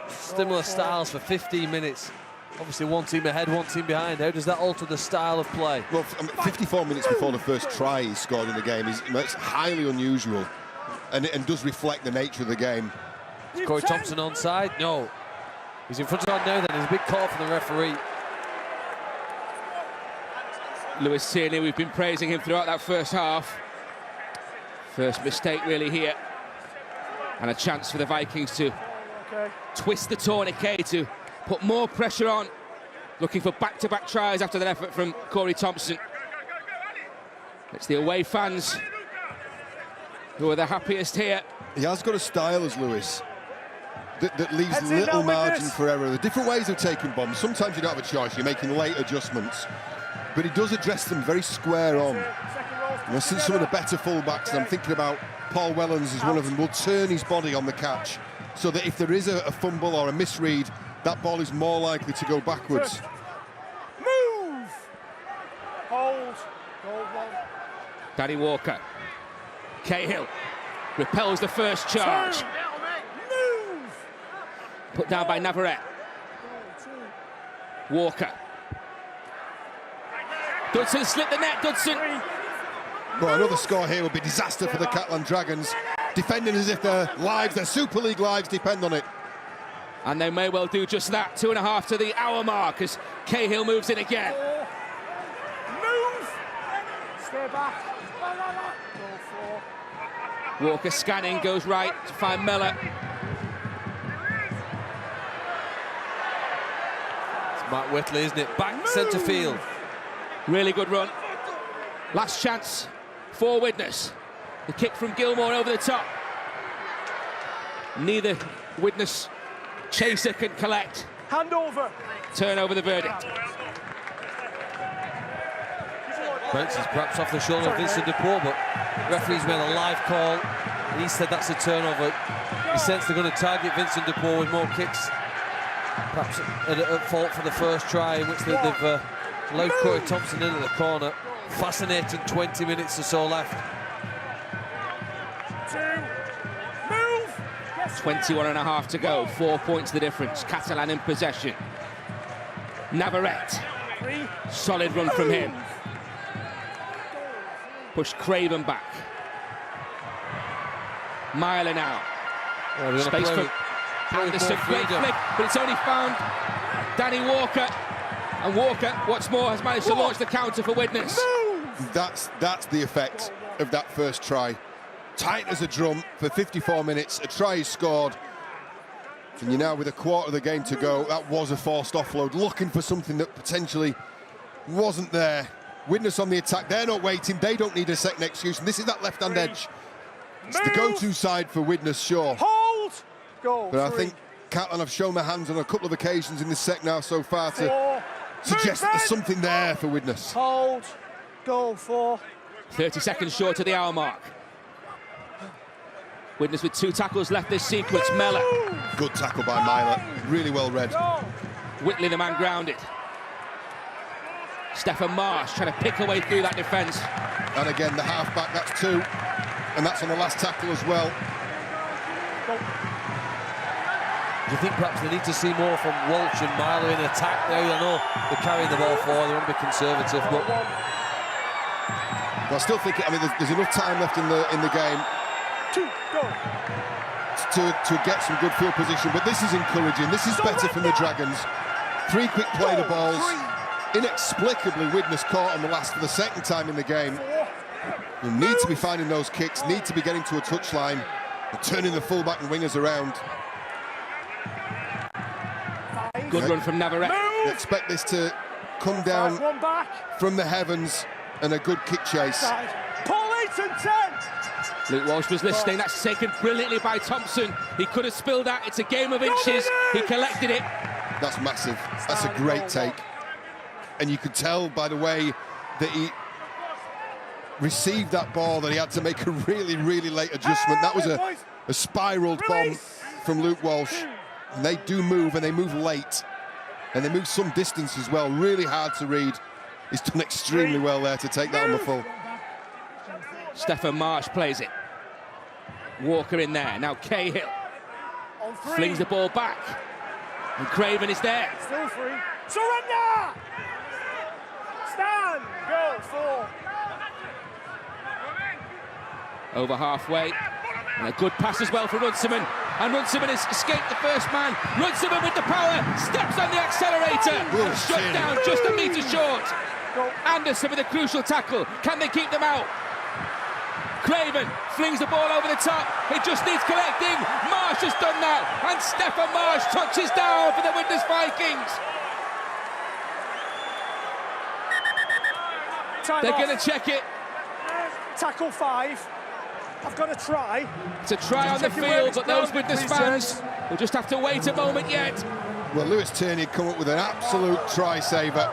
similar styles for 15 minutes. Obviously one team ahead, one team behind. How does that alter the style of play? Well, 54 minutes before the first try is scored in the game it's highly unusual and does reflect the nature of the game. Is Corey Thompson onside? No. He's in front of our now then. There's a big call from the referee. Lewis Tierney, we've been praising him throughout that first half. First mistake really here. And a chance for the Vikings to twist the tourniquet, to put more pressure on. Looking for back-to-back tries after that effort from Corey Thompson. It's the away fans who are the happiest here. He has got a style as Lewis that leaves little margin for error. The different ways of taking bombs. Sometimes you don't have a choice, you're making late adjustments. But he does address them very square on. And I see some of the better fullbacks, and I'm thinking about Paul Wellens as one of them, will turn his body on the catch so that if there is a fumble or a misread, that ball is more likely to go backwards. Move! Hold. Goal one. Danny Walker. Cahill repels the first charge. Move! Put down by Navarrete. Walker. Dudson slipped the net, Dudson. Well, another score here would be disaster for the Catalan Dragons, defending as if their Super League lives depend on it. And they may well do just that. 2.5 to the hour mark as Cahill moves in again. Move! Stay back. Go Walker scanning, goes right to find Mellor. It's Matt Whitley, isn't it? Back centre field. Really good run. Last chance for Widnes. The kick from Gilmore over the top. Neither Widnes chaser can collect. Hand over. Turn over the verdict. Bounces perhaps off the shoulder of Vincent Duport, but the referee's made a live call, and he said that's a turnover. He sensed they're going to target Vincent Duport with more kicks. Perhaps at fault for the first try, in which they've allowed Corey Thompson in at the corner. Fascinating 20 minutes or so left. 21.5 to go, 4 points the difference. Catalan in possession. Navarrete, solid run from him. Push Craven back. Myler now. Space for Anderson, great flick, but it's only found Danny Walker. And Walker, what's more, has managed to launch the counter for Widnes. That's the effect of that first try. Tight as a drum for 54 minutes, a try is scored. And you're now with a quarter of the game to go. That was a forced offload, looking for something that potentially wasn't there. Widnes on the attack, they're not waiting, they don't need a second excuse, and this is that left-hand edge. It's the go-to side for Widnes, sure. Hold! Goal. But I think Catalan have shown their hands on a couple of occasions in this second half so far to suggests that there's something there for Widnes. Hold, goal 4. 30 seconds short of the hour mark. Widnes with 2 tackles left this sequence. Mellor. Good tackle by Myler, really well read. Whitley, the man grounded. Stefan Marsh trying to pick away through that defence. And again, the half-back, that's 2. And that's on the last tackle as well. Do you think perhaps they need to see more from Walsh and Myler in attack now? I know they're carrying the ball forward, they want to be conservative, but... Well, I still think, I mean, there's enough time left in the game to get some good field position, but this is encouraging. This is better from the Dragons. 3 quick play the balls. Inexplicably, Widnes caught on the last for the second time in the game. You need to be finding those kicks, need to be getting to a touchline, and turning the fullback and wingers around. Good run from Navarrete. You expect this to come down from the heavens and a good kick chase. Luke Walsh was listening. That's taken brilliantly by Thompson. He could have spilled out. It's a game of inches. He collected it. That's massive. That's a great take. And you could tell by the way that he received that ball that he had to make a really, really late adjustment. That was a spiraled bomb from Luke Walsh. And they do move, and they move late. And they move some distance as well. Really hard to read. He's done extremely well there to take that on the full. Stefan Marsh plays it. Walker in there. Now Cahill flings the ball back. And Craven is there. Still free. Surrender! Stand! Goal 4. Over halfway. And a good pass as well for Runciman. And Runciman has escaped the first man. Runciman with the power. Steps on the accelerator. Shut down just a metre short. Anderson with a crucial tackle. Can they keep them out? Craven flings the ball over the top. It just needs collecting. Marsh has done that. And Stefan Marsh touches down for the Widnes Vikings. They're going to check it. Tackle 5. I've got to try. It's a try on the field, but those Widnes fans will just have to wait a moment yet. Well, Lewis Tierney had come up with an absolute try-saver.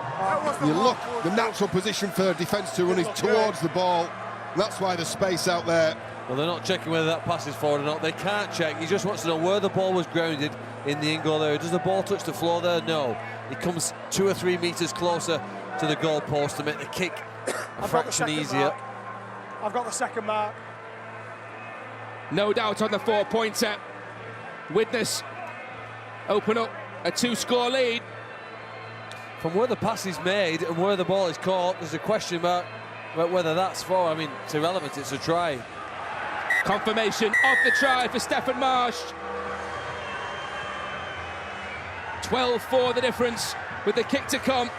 You look, the natural position for defence to run is towards the ball. That's why there's space out there. Well, they're not checking whether that pass is forward or not. They can't check. He just wants to know where the ball was grounded in the in-goal area. Does the ball touch the floor there? No. It comes 2 or 3 metres closer to the goal post to make the kick a fraction easier. I've got the second mark. No doubt on the 4-pointer. Widnes open up a 2-score lead. From where the pass is made and where the ball is caught, there's a question about whether that's for. I mean, it's irrelevant, it's a try. Confirmation of the try for Stefan Marsh. 12-4 the difference with the kick to come.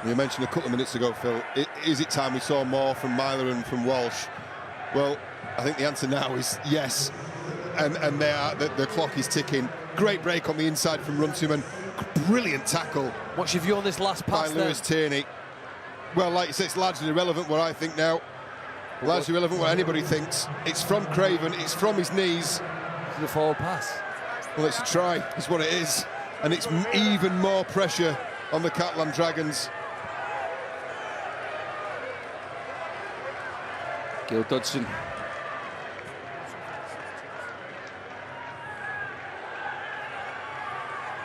You mentioned a couple of minutes ago, Phil, is it time we saw more from Myler and from Walsh? Well, I think the answer now is yes. And the clock is ticking. Great break on the inside from Runciman. Brilliant tackle. What's your view on this last pass by Lewis Tierney? Well, like you say, it's largely irrelevant what I think now. Largely irrelevant what anybody thinks. It's from Craven, it's from his knees. It's a forward pass. Well, it's a try, is what it is. And it's even more pressure on the Catalan Dragons. Gil Dodson.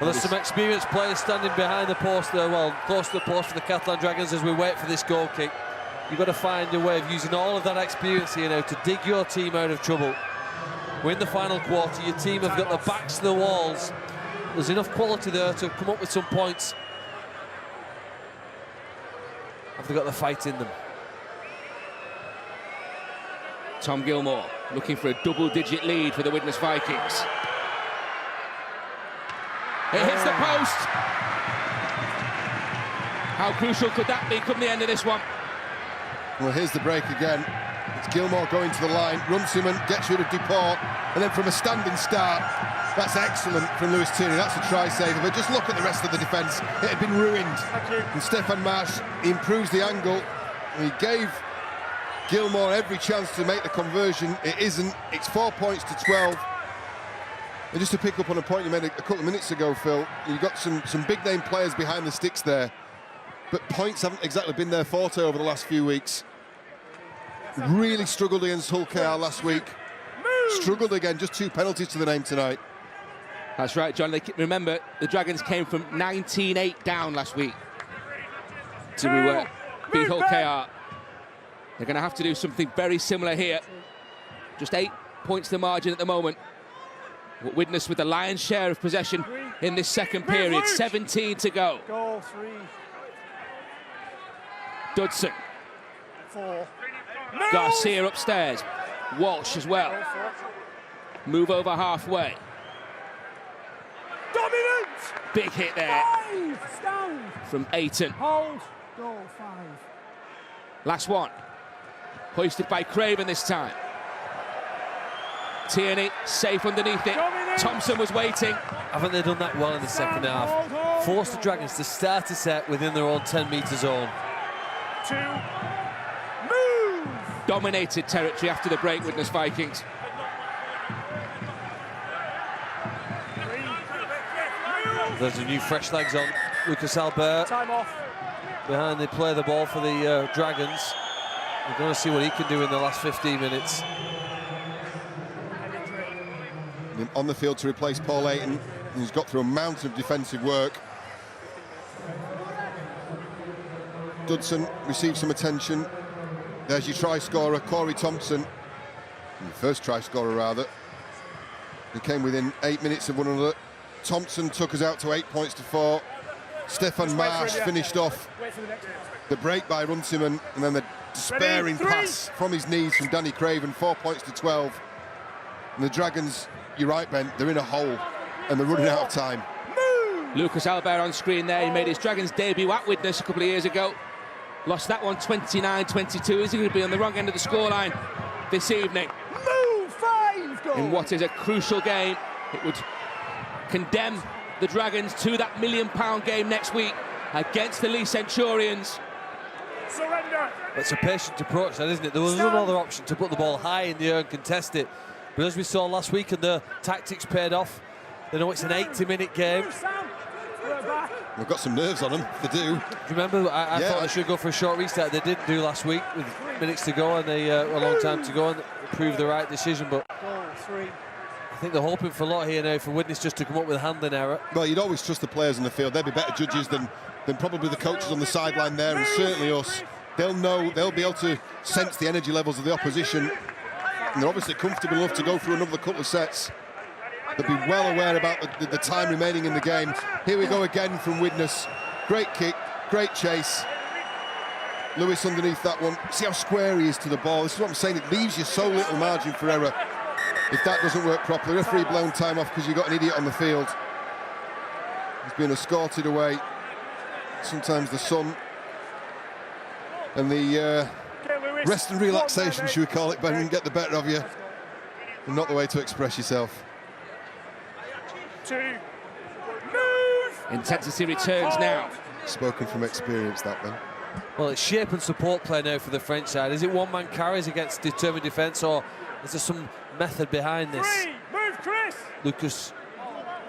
Well, there's some experienced players standing behind the post there, well, close to the post for the Catalan Dragons as we wait for this goal kick. You've got to find a way of using all of that experience here now to dig your team out of trouble. We're in the final quarter, your team have got their backs to the walls. There's enough quality there to come up with some points. Have they got the fight in them? Tom Gilmore looking for a double-digit lead for the Widnes Vikings. It hits the post. How crucial could that be come the end of this one? Well, here's the break again. It's Gilmore going to the line. Runciman gets rid of Duport. And then from a standing start, that's excellent from Lewis Tierney. That's a try-saver. But just look at the rest of the defence. It had been ruined. And Stefan Marsh improves the angle. And he gave Gilmore every chance to make the conversion. It isn't. It's 4 points to 12. And just to pick up on a point you made a couple of minutes ago, Phil, you've got some big-name players behind the sticks there, but points haven't exactly been their forte over the last few weeks. Really struggled against Hull KR last week. Struggled again, just 2 penalties to the name tonight. That's right, John. Remember, the Dragons came from 19-8 down last week to beat Hull KR. They're going to have to do something very similar here. Just 8 points the margin at the moment. Widnes with the lion's share of possession in this second period. 17 to go. Goal 3. Dudson. 4. Garcia upstairs. Walsh as well. Move over halfway. Dominant! Big hit there 5. Stand. from Ayton. Hold. Goal 5. Last one. Hoisted by Craven this time. Tierney safe underneath it. Thompson was waiting. Haven't they done that well in the second half? Forced the Dragons to start a set within their own 10-metre zone. 2. Move! Dominated territory after the break, Widnes Vikings. There's a new fresh legs on. Lucas Albert. Time off. Behind, they play the ball for the Dragons. We're going to see what he can do in the last 15 minutes. On the field to replace Paul Ayton, who's got through a mountain of defensive work. Dudson received some attention. There's your try scorer, Corey Thompson. Your first try scorer, rather. He came within 8 minutes of one another. Thompson took us out to 8 points to 4. Stefan Marsh finished off the break by Runciman, and then the despairing pass from his knees from Danny Craven, 4 points to 12. And the Dragons, you're right, Ben, they're in a hole, and they're running out of time. Lucas Albert on screen there. He made his Dragons debut at Widnes a couple of years ago. Lost that one 29-22. Is he going to be on the wrong end of the scoreline this evening? Move! 5 goals! In what is a crucial game. It would condemn the Dragons to that £1 million game next week against the Lee Centurions. Surrender! It's a patient approach, then, isn't it? There was another option to put the ball high in the air and contest it. But as we saw last week, and the tactics paid off, they know it's an 80-minute game. They've got some nerves on them, they do. Remember, I thought they should go for a short restart. They didn't do last week with minutes to go and a long time to go, and proved the right decision. But Goal 3. I think they're hoping for a lot here now for Widnes just to come up with a handling error. Well, you'd always trust the players in the field. They'll be better judges than probably the coaches on the sideline there, and certainly us. They'll know, they'll be able to sense the energy levels of the opposition. And they're obviously comfortable enough to go through another couple of sets. They'll be well aware about the time remaining in the game. Here we go again from Widnes. Great kick, great chase. Lewis underneath that one. See how square he is to the ball. This is what I'm saying. It leaves you so little margin for error if that doesn't work properly. Referee blown time off because you've got an idiot on the field. He's been escorted away. Sometimes the sun and the rest and relaxation, should we call it, Ben, can get the better of you. And not the way to express yourself. 2. Move! Intensity returns now. Spoken from experience, that, Ben. Well, it's shape and support play now for the French side. Is it one-man carries against determined defence, or is there some method behind this? 3. Move, Chris!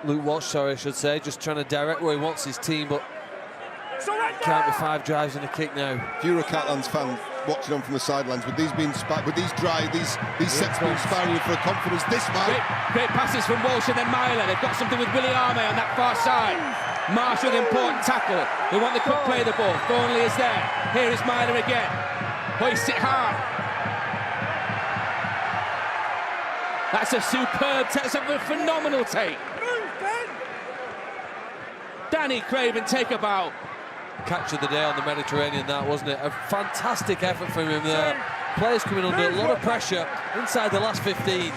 Luke Walsh, sorry, I should say, just trying to direct where he wants his team, but can't be 5 drives and a kick now. If you're a Catalans fan watching on from the sidelines, with these sets being inspiring you for confidence this man. Great passes from Walsh and then Myler. They've got something with Willie Arme on that far side. Marsh with an important tackle. They want the quick play the ball. Thornley is there. Here is Myler again. Hoists it hard. That's a superb take. That's a phenomenal take. Danny Craven, take a bow. Catch of the day on the Mediterranean, that, wasn't it? A fantastic effort from him there. Players coming under a lot of pressure inside the last 15.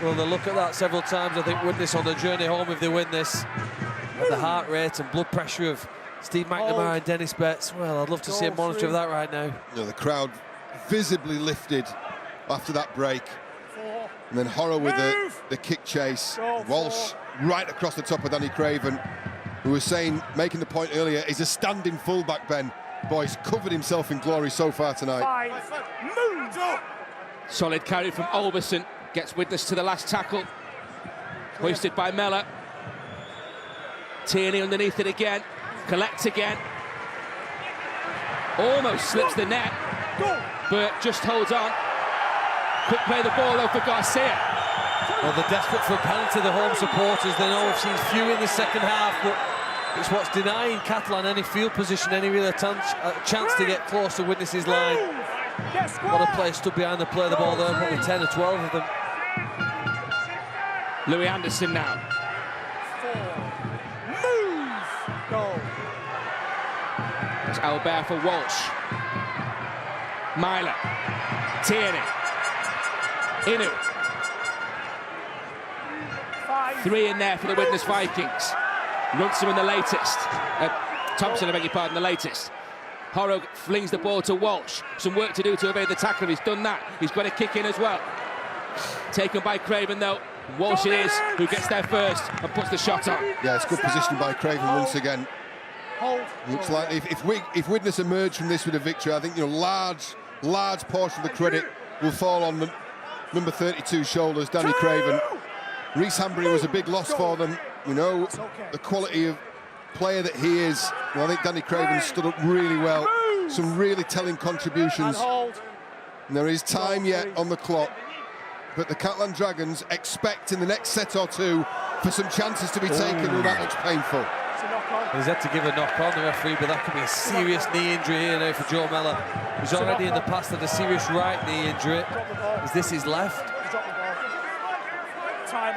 Well, they'll look at that several times. I think Widnes on the journey home if they win this. At the heart rate and blood pressure of Steve McNamara and Dennis Betts. Well, I'd love to see a monitor of that right now. You know, the crowd visibly lifted after that break. And then Horror with the kick chase. Walsh right across the top of Danny Craven, who was saying, making the point earlier, is a standing fullback, Ben. Boy's covered himself in glory so far tonight. 5. Move! Solid carry from Olberson. Gets Widnes to the last tackle. Hoisted by Mellor. Tierney underneath it again. Collects again. Almost slips the net, but just holds on. Quick play the ball though for Garcia. Well, they're desperate for a penalty, the home supporters. They know we've seen few in the second half, but it's what's denying Catalan any field position, any real chance to get close to Widnes' line. What a player stood behind the play of the ball there, probably 10 or 12 of them. Louis Anderson now. Goal. It's Albert for Walsh. Myler. Tierney. Inu. 3 in there for the Widnes Vikings. Runsom in the latest. Thompson, I beg your pardon, the latest. Horrogh flings the ball to Walsh. Some work to do to evade the tackler. He's done that. He's got a kick in as well. Taken by Craven though. Walsh it is who gets there first and puts the shot on. Yeah, it's good position by Craven once again. Looks like if Widnes emerge from this with a victory, I think large portion of the credit will fall on the number 32 shoulders, Danny Craven. Reece Hambury was a big loss for them. We know the quality of player that he is. Well, I think Danny Craven stood up really well. Some really telling contributions. And there is time yet on the clock, but the Catalan Dragons expect in the next set or two for some chances to be taken. Well, that looks painful. He's had to give a knock on the referee, but that could be a serious knee injury here now for Joe Mellor. He's already in the past had a serious right knee injury. Is this his left?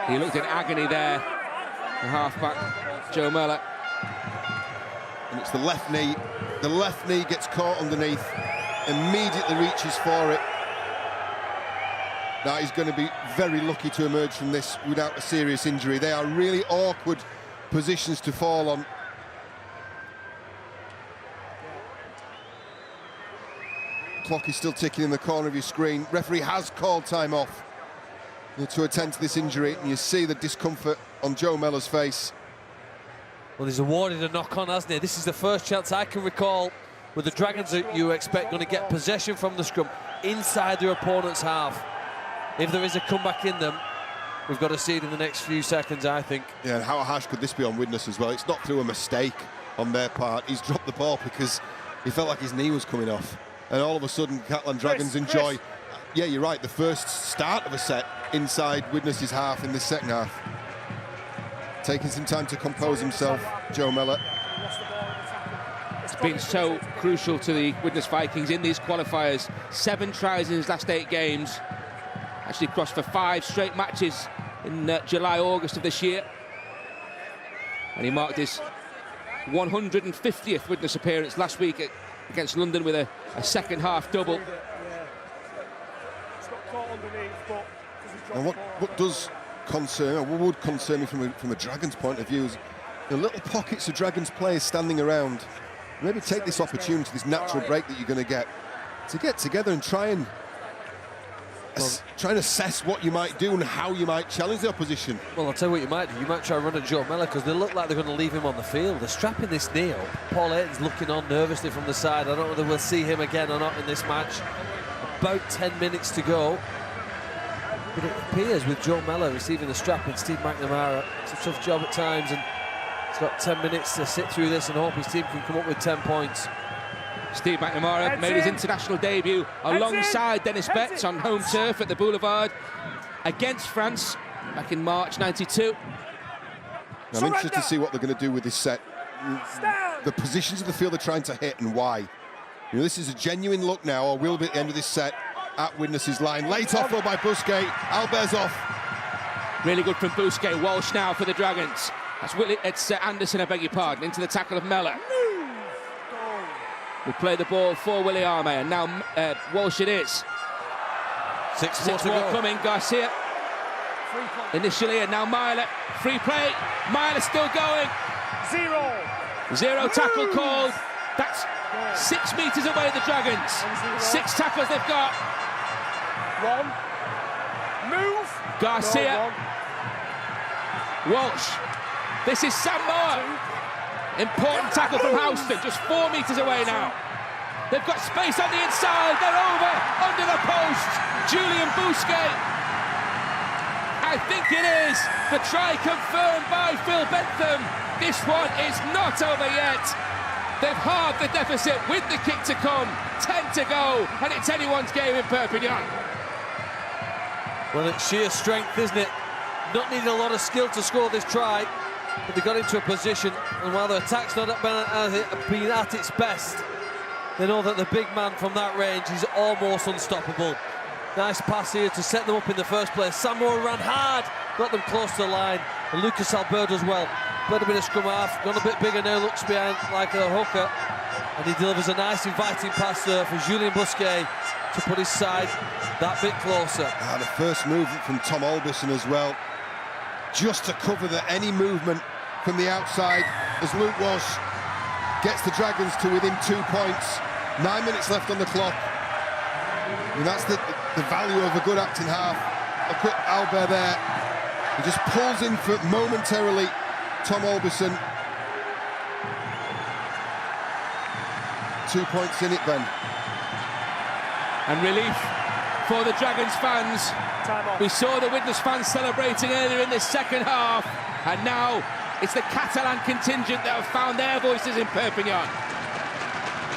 He looked in agony there, the half-back, Joe Mellor. And it's the left knee. The left knee gets caught underneath, immediately reaches for it. Now he's going to be very lucky to emerge from this without a serious injury. They are really awkward positions to fall on. Clock is still ticking in the corner of your screen. Referee has called time off to attend to this injury, and you see the discomfort on Joe Mellor's face. Well, he's awarded a knock-on, hasn't he? This is the first chance I can recall with the Dragons that you expect going to get possession from the scrum inside their opponent's half. If there is a comeback in them, we've got to see it in the next few seconds, I think. Yeah, and how harsh could this be on Widnes as well? It's not through a mistake on their part. He's dropped the ball because he felt like his knee was coming off. And all of a sudden, Catalan Dragons enjoy, yeah, you're right, the first start of a set inside Widnes' half in this second half. Taking some time to compose himself, Joe Mellor. It's been so crucial to the Widnes Vikings in these qualifiers. 7 tries in his last 8 games. Actually crossed for 5 straight matches in July, August of this year. And he marked his 150th Widnes appearance last week against London with a second half double. And what does concern, or what would concern me from a Dragons point of view is the little pockets of Dragons players standing around. Maybe take this opportunity, this natural break that you're going to get together and try and assess what you might do and how you might challenge the opposition. Well, I'll tell you what you might do. You might try and run at Joe Mellor because they look like they're going to leave him on the field. They're strapping this knee up. Paul Ayton's looking on nervously from the side. I don't know whether we'll see him again or not in this match. About 10 minutes to go. But it appears with Joe Mellor receiving the strap and Steve McNamara, it's a tough job at times, and he's got 10 minutes to sit through this and hope his team can come up with 10 points. Steve McNamara made his international debut alongside Dennis Betts on home turf at the Boulevard against France back in March '92. I'm interested to see what they're going to do with this set. The positions of the field they're trying to hit and why. You know, this is a genuine look now, or will be at the end of this set, at Widnes' line. Late off though by Busquets. Albert's off. Really good from Busquets. Walsh now for the Dragons. It's Anderson, I beg your pardon, into the tackle of Mellor. We play the ball for Willie Arme, and now Walsh it is. Six more coming. Garcia initially, and now Myler. Free play. Myler still going. Zero tackle called. That's 6 meters away, the Dragons. 6 tackles they've got. Garcia. Walsh. This is Sam Moore. Important tackle from Houston, just 4 meters away now. They've got space on the inside. They're over under the post. Julian Busquets I think it is. The try confirmed by Phil Bentham. This one is not over yet. They've halved the deficit with the kick to come. 10 to go, and it's anyone's game in Perpignan. Well, it's sheer strength, isn't it? Not needing a lot of skill to score this try, but they got into a position, and while the attack's not been at its best, they know that the big man from that range is almost unstoppable. Nice pass here to set them up in the first place. Samoa ran hard, got them close to the line, and Lucas Alberto as well. Played a bit of scrum half, gone a bit bigger now, looks behind like a hooker, and he delivers a nice inviting pass there for Julien Busquet to put his side that bit closer. The first movement from Tom Olbison as well, just to cover any movement from the outside as Luke Walsh gets the Dragons to within 2 points. 9 minutes left on the clock, and that's the value of a good acting half. A quick Albert there, he just pulls in for momentarily Tom Olbison. 2 points in it, Ben. And relief for the Dragons fans. We saw the Widnes fans celebrating earlier in this second half, and now it's the Catalan contingent that have found their voices in Perpignan.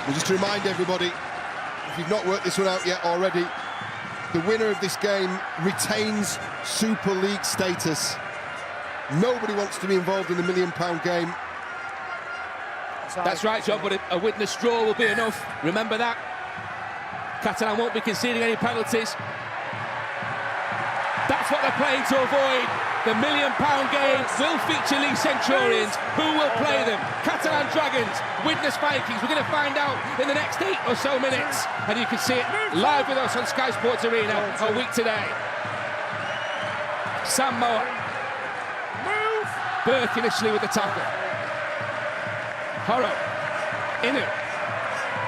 Well, just to remind everybody, if you've not worked this one out yet already, the winner of this game retains Super League status. Nobody wants to be involved in the £1 million game. That's right, John, but a Widnes draw will be enough. Remember that. Catalan won't be conceding any penalties. That's what they're playing to avoid. The £1 million game will feature League Centurions. Who will play them? Catalan Dragons, Widnes Vikings. We're going to find out in the next 8 or so minutes. And you can see it live with us on Sky Sports Arena a week today. Samoa. Burke initially with the tackle. Horo. Inu.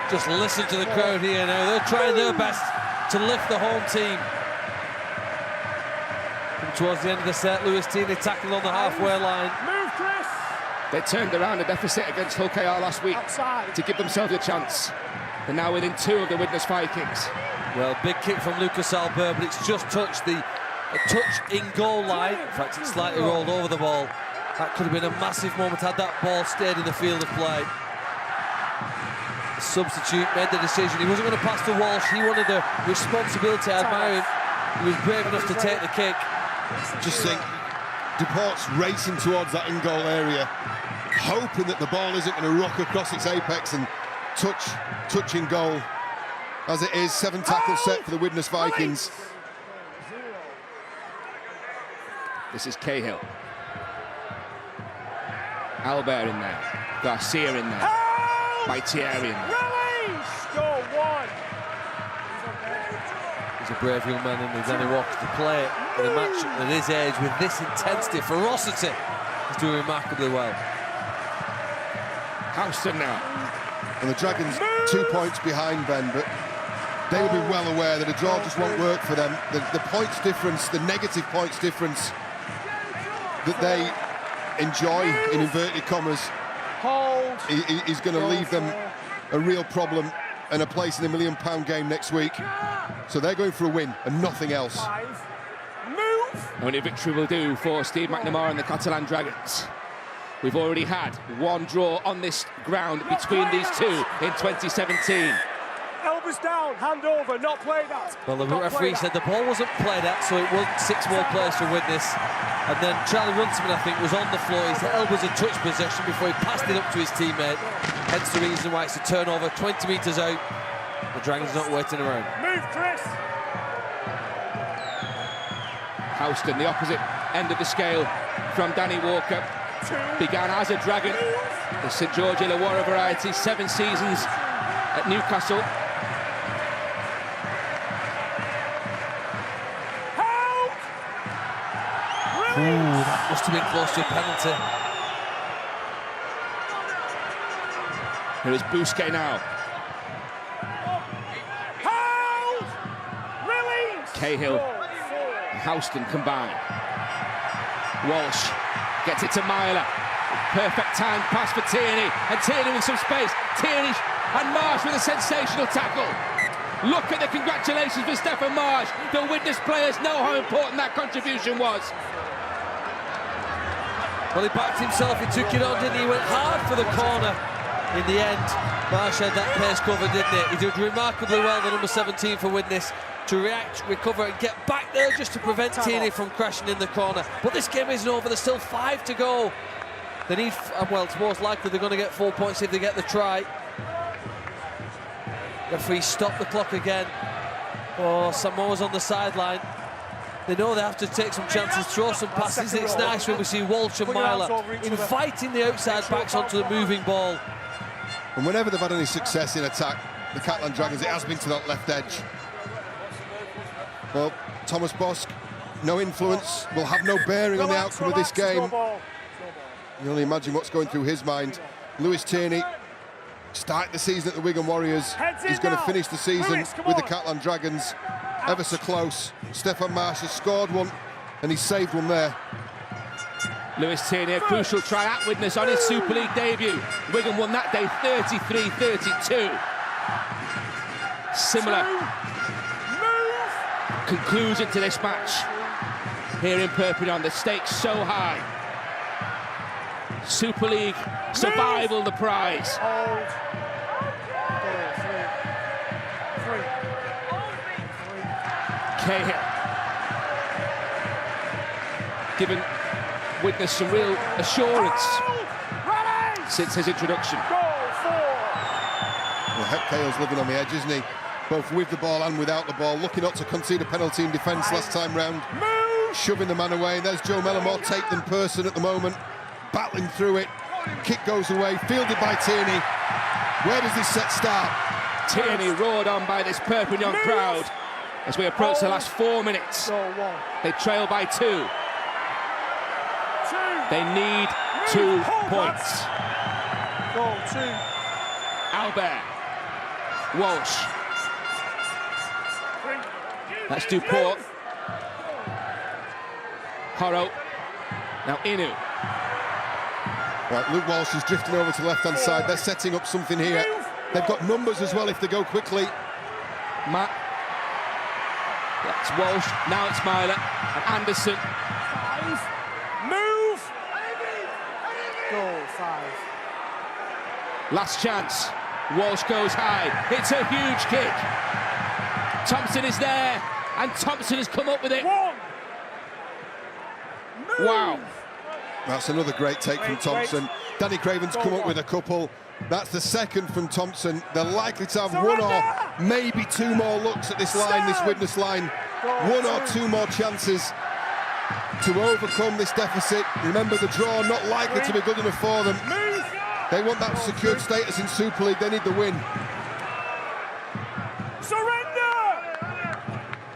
Just listen to the crowd here now. They're trying their best to lift the home team. And towards the end of the set, Lewis Tini tackled on the halfway line. Move, Chris! They turned around a deficit against Hull KR last week to give themselves a chance. They're now within 2 of the Widnes Vikings. Well, big kick from Lucas Albert, but it's just touched the touch in goal line. In fact, it's slightly rolled over the ball. That could have been a massive moment had that ball stayed in the field of play. The substitute made the decision. He wasn't going to pass to Walsh. He wanted the responsibility. I admire him. He was brave enough to take the kick. Just think, Deport's racing towards that in-goal area, hoping that the ball isn't going to rock across its apex and touch in goal. As it is, 7 tackles set for the Widnes Vikings. This is Cahill. Albert in there. Garcia in there. Baitieri in there. Score 1. He's a brave young man, and Danny Walker to play in a match at his age with this intensity, ferocity. He's doing remarkably well. Houston now. And the Dragons 2 points behind, Ben, but they will be well aware that a draw just won't work for them. The points difference, the negative points difference that they enjoy, in inverted commas, is going to leave them a real problem and a place in the £1 million game next week. So they're going for a win and nothing else. Only victory will do for Steve McNamara and the Catalan Dragons. We've already had 1 draw on this ground between these two in 2017. Elbows down, hand over, not played at. Well, the referee said the ball wasn't played at, so it wasn't 6 more players to Widnes. And then Charlie Runciman, I think, was on the floor. His elbows had touched possession before he passed it up to his teammate. Hence the reason why it's a turnover 20 metres out. The Dragons not waiting around. Move, Chris! Houston, the opposite end of the scale from Danny Walker. Began as a Dragon, the St George Illawarra variety, 7 seasons at Newcastle. Ooh, that must have been close to a penalty. Here is Busquet now. Cahill and Houston combine. Walsh gets it to Myler. Perfect time pass for Tierney, and Tierney with some space. Tierney and Marsh with a sensational tackle. Look at the congratulations for Stefan Marsh. The Widnes players know how important that contribution was. Well, he backed himself, he took it on, didn't he? He went hard for the corner. In the end, Marsh had that pace covered, didn't he? He did remarkably well, the number 17 for Widnes, to react, recover and get back there just to prevent Tierney from crashing in the corner. But this game isn't over, there's still 5 to go. They need, well, it's most likely they're going to get 4 points if they get the try. Referee stopped the clock again. Oh, Samoa's on the sideline. They know they have to take some chances, throw some passes. It's nice when we see Walsh and Myler inviting the outside backs onto the moving ball. And whenever they've had any success in attack, the Catalan Dragons, it has been to that left edge. Well, Thomas Bosk, no influence, will have no bearing on the outcome of this game. You can only imagine what's going through his mind. Lewis Tierney started the season at the Wigan Warriors. He's going to finish the season with the Catalan Dragons. Ever so close. Stefan Marsh has scored one, and he saved one there. Lewis Tierney, a crucial try at Widnes on his Super League debut. Wigan won that day 33-32. Similar conclusion to this match here in Perpignan. The stakes so high. Super League survival the prize. Cahill given Widnes some real assurance since his introduction. Well, Cahill's living on the edge, isn't he? Both with the ball and without the ball, looking not to concede a penalty in defence last time round. Shoving the man away. There's Joe Mellor, more take than person at the moment. Battling through it. Kick goes away, fielded by Tierney. Where does this set start? Tierney roared on by this Perpignan crowd as we approach the last 4 minutes. They trail by 2. They need 2 points. Albert. Walsh. That's Duport. Horo. Now Inu. Right, Luke Walsh is drifting over to the left-hand side. They're setting up something here. They've got numbers as well if they go quickly. Matt. That's Walsh. Now it's Myler and Anderson. 5. Move. Goal 5. Last chance. Walsh goes high. It's a huge kick. Thompson is there, and Thompson has come up with it. Wow. That's another great take from Thompson. Danny Craven's come up with a couple. That's the second from Thompson. They're likely to have 1 or maybe 2 more looks at this line, this Widnes line. 1 or 2 more chances to overcome this deficit. Remember, the draw not likely to be good enough for them. They want that secured status in Super League. They need the win.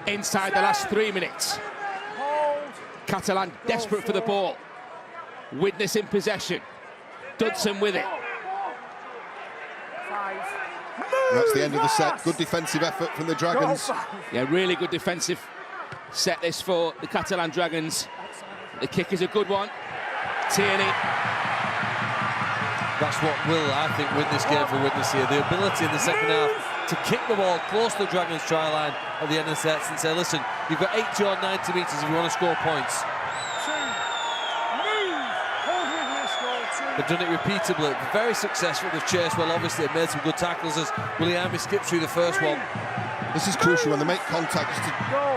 Inside the last 3 minutes. Catalan desperate for the ball. Widnes in possession. Dudson with it. That's the end of the set. Good defensive effort from the Dragons. Yeah, really good defensive set this for the Catalan Dragons. The kick is a good one. Tierney. That's what will, I think, win this game for Widnes here. The ability in the second half to kick the ball close to the Dragons' try line at the end of the sets and say, listen, you've got 80 or 90 metres if you want to score points. They've done it repeatedly, very successful. They've chased well, obviously. They've made some good tackles as Williami skipped through the first one. This is crucial when they make contact, just to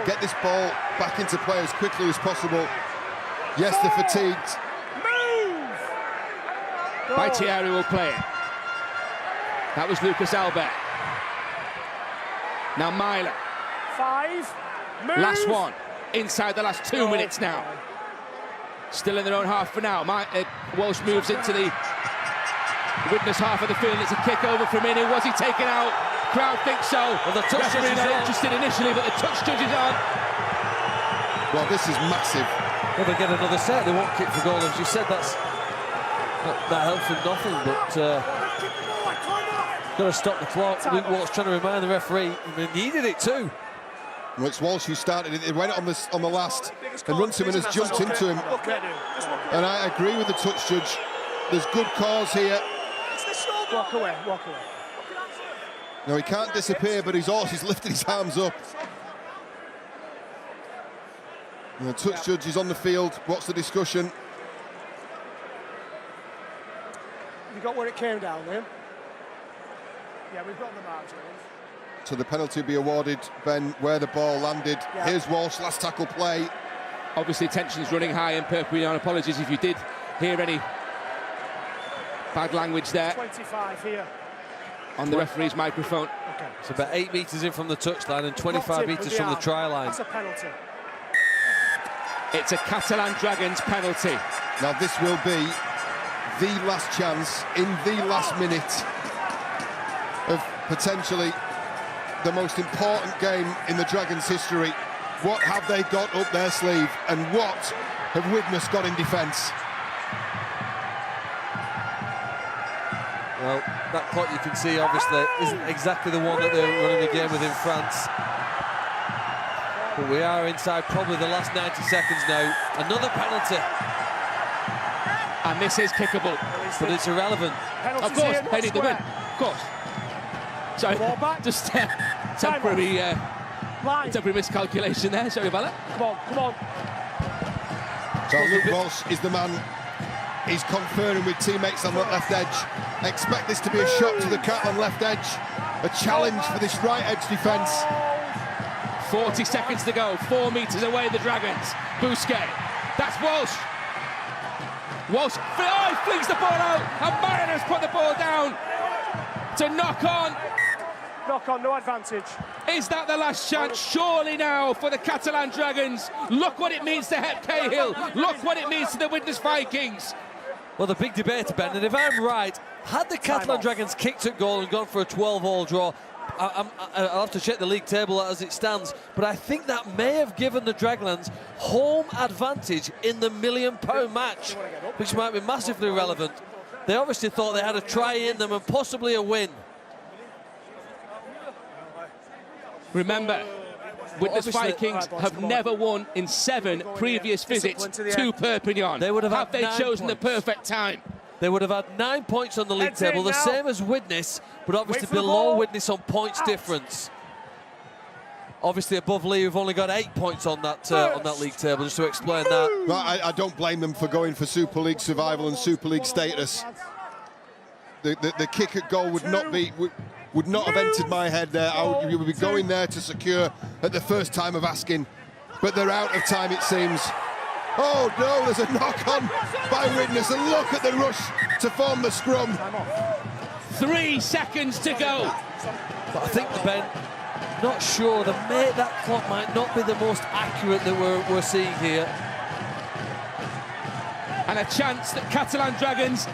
get this ball back into play as quickly as possible. Yes, they're fatigued. Baitieri will play it. That was Lucas Albert. Now Myler. 5. Move. Last one. Inside the last 2 minutes now. Still in their own half for now. Walsh moves into the Widnes half of the field. It's a kick over from Inu. Was he taken out? Crowd thinks so. Well, the touch judge is not on. Interested initially, but the touch judge is on. Well, this is massive. Well, they get another set. They won't kick for goal. As you said, that helps them nothing, but got to stop the clock. Luke Walsh trying to remind the referee he needed it too. Well, it's Walsh who started it. It went on the last, and Runciman has jumped into him. And I agree with the touch judge. There's good cause here. Walk away, walk away. No, he can't disappear, but his horse has lifted his arms up. And the touch judge is on the field. What's the discussion? You got where it came down, Liam? Yeah, we've got the margin. So the penalty will be awarded, Ben, where the ball landed. Yeah. Here's Walsh, last tackle play. Obviously tension's running high in Perpignan. Apologies if you did hear any bad language there. 25 here. On the referee's microphone. Okay. It's about 8 metres in from the touchline and 25 metres from the try line. That's a penalty. It's a Catalan Dragons penalty. Now this will be the last chance in the last minute of potentially the most important game in the Dragons' history. What have they got up their sleeve, and what have Widnes got in defence? Well, that clock you can see obviously isn't exactly the one that they're running the game with in France. But we are inside probably the last 90 seconds now. Another penalty. And this is kickable. But it's irrelevant. Of course, they need the win. Of course. So, just temporary miscalculation there. Sorry about that. Come on. So Luke Walsh is the man. He's conferring with teammates on the left edge. Expect this to be a shot to the Catalan left edge. A challenge for this right edge defence. 40 seconds to go. 4 metres away, the Dragons. Bousquet. That's Walsh. Walsh flings the ball out, and Mariners put the ball down to knock on. Knock on, no advantage. Is that the last chance? Surely now for the Catalan Dragons. Look what it means to Hep Cahill. Look what it means to the Widnes Vikings. Well, the big debate, Ben, and if I'm right, had the Catalan Dragons kicked at goal and gone for a 12-all draw, I'll have to check the league table as it stands, but I think that may have given the Dragons home advantage in the £1 million match, which might be massively relevant. They obviously thought they had a try in them and possibly a win. Remember, Widnes Vikings have never won in 7 previous visits to Perpignan. They would have they chosen the perfect time? They would have had 9 points on the league table, the same as Widnes, but obviously below Widnes on points difference. Obviously above Lee, we've only got 8 points on that league table, just to explain that. Well, I don't blame them for going for Super League survival and Super League status. The kick at goal would not have entered my head there. You would be going there to secure at the first time of asking, but they're out of time, it seems. Oh no, there's a knock-on by Widnes, and look at the rush to form the scrum. 3 seconds to go. But I think, Ben, not sure, that clock might not be the most accurate that we're seeing here. And a chance that Catalan Dragons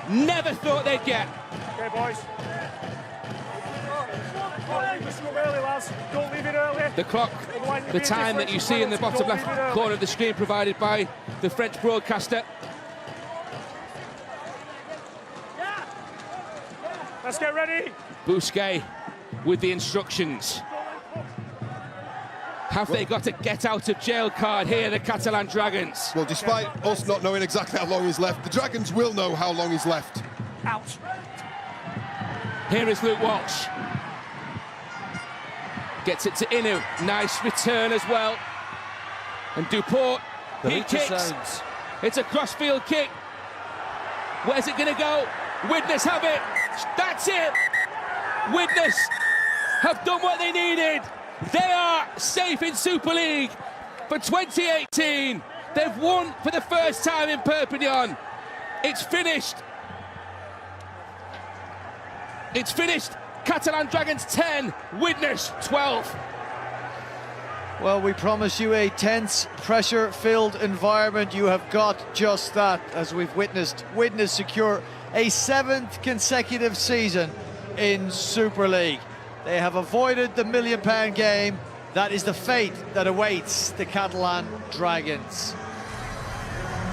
never thought they'd get. Okay, boys. Don't leave it early. The clock, the time that you see in the bottom left corner of the screen provided by the French broadcaster. Let's get ready. Bousquet with the instructions. Have they got a get out of jail card here, the Catalan Dragons? Well, despite us not knowing exactly how long is left, the Dragons will know how long is left. Out. Here is Luke Walsh. Gets it to Inu. Nice return as well. And Duport, he kicks. It's a crossfield kick. Where's it going to go? Widnes have it. That's it. Widnes have done what they needed. They are safe in Super League for 2018. They've won for the first time in Perpignan. It's finished. It's finished. Catalan Dragons 10, Widnes 12. Well, we promise you a tense, pressure-filled environment. You have got just that, as we've witnessed Widnes secure a 7th consecutive season in Super League. They have avoided the £1 million game. That is the fate that awaits the Catalan Dragons.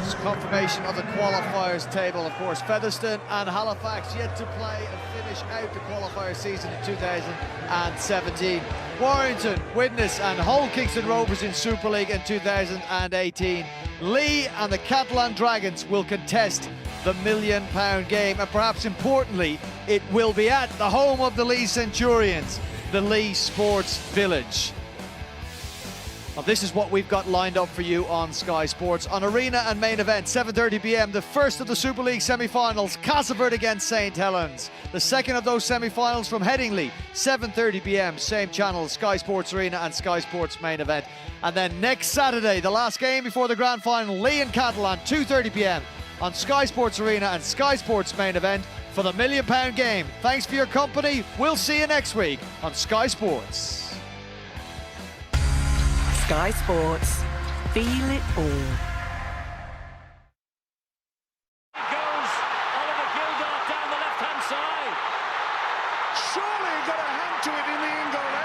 It's confirmation of the qualifiers table, of course. Featherstone and Halifax yet to play and finish out the qualifier season in 2017. Warrington, Widnes and Hull Kingston Rovers in Super League in 2018. Lee and the Catalan Dragons will contest the £1 million game, and perhaps importantly, it will be at the home of the Lee Centurions, the Lee Sports Village. Well, this is what we've got lined up for you on Sky Sports. On Arena and Main Event, 7:30 p.m, the first of the Super League semi-finals, Castleford against St Helens. The second of those semi-finals from Headingley, 7:30 p.m, same channel, Sky Sports Arena and Sky Sports Main Event. And then next Saturday, the last game before the grand final, Lee and Catalan, 2:30 p.m. on Sky Sports Arena and Sky Sports Main Event for the £1 million game. Thanks for your company. We'll see you next week on Sky Sports. Sky Sports. Feel it all.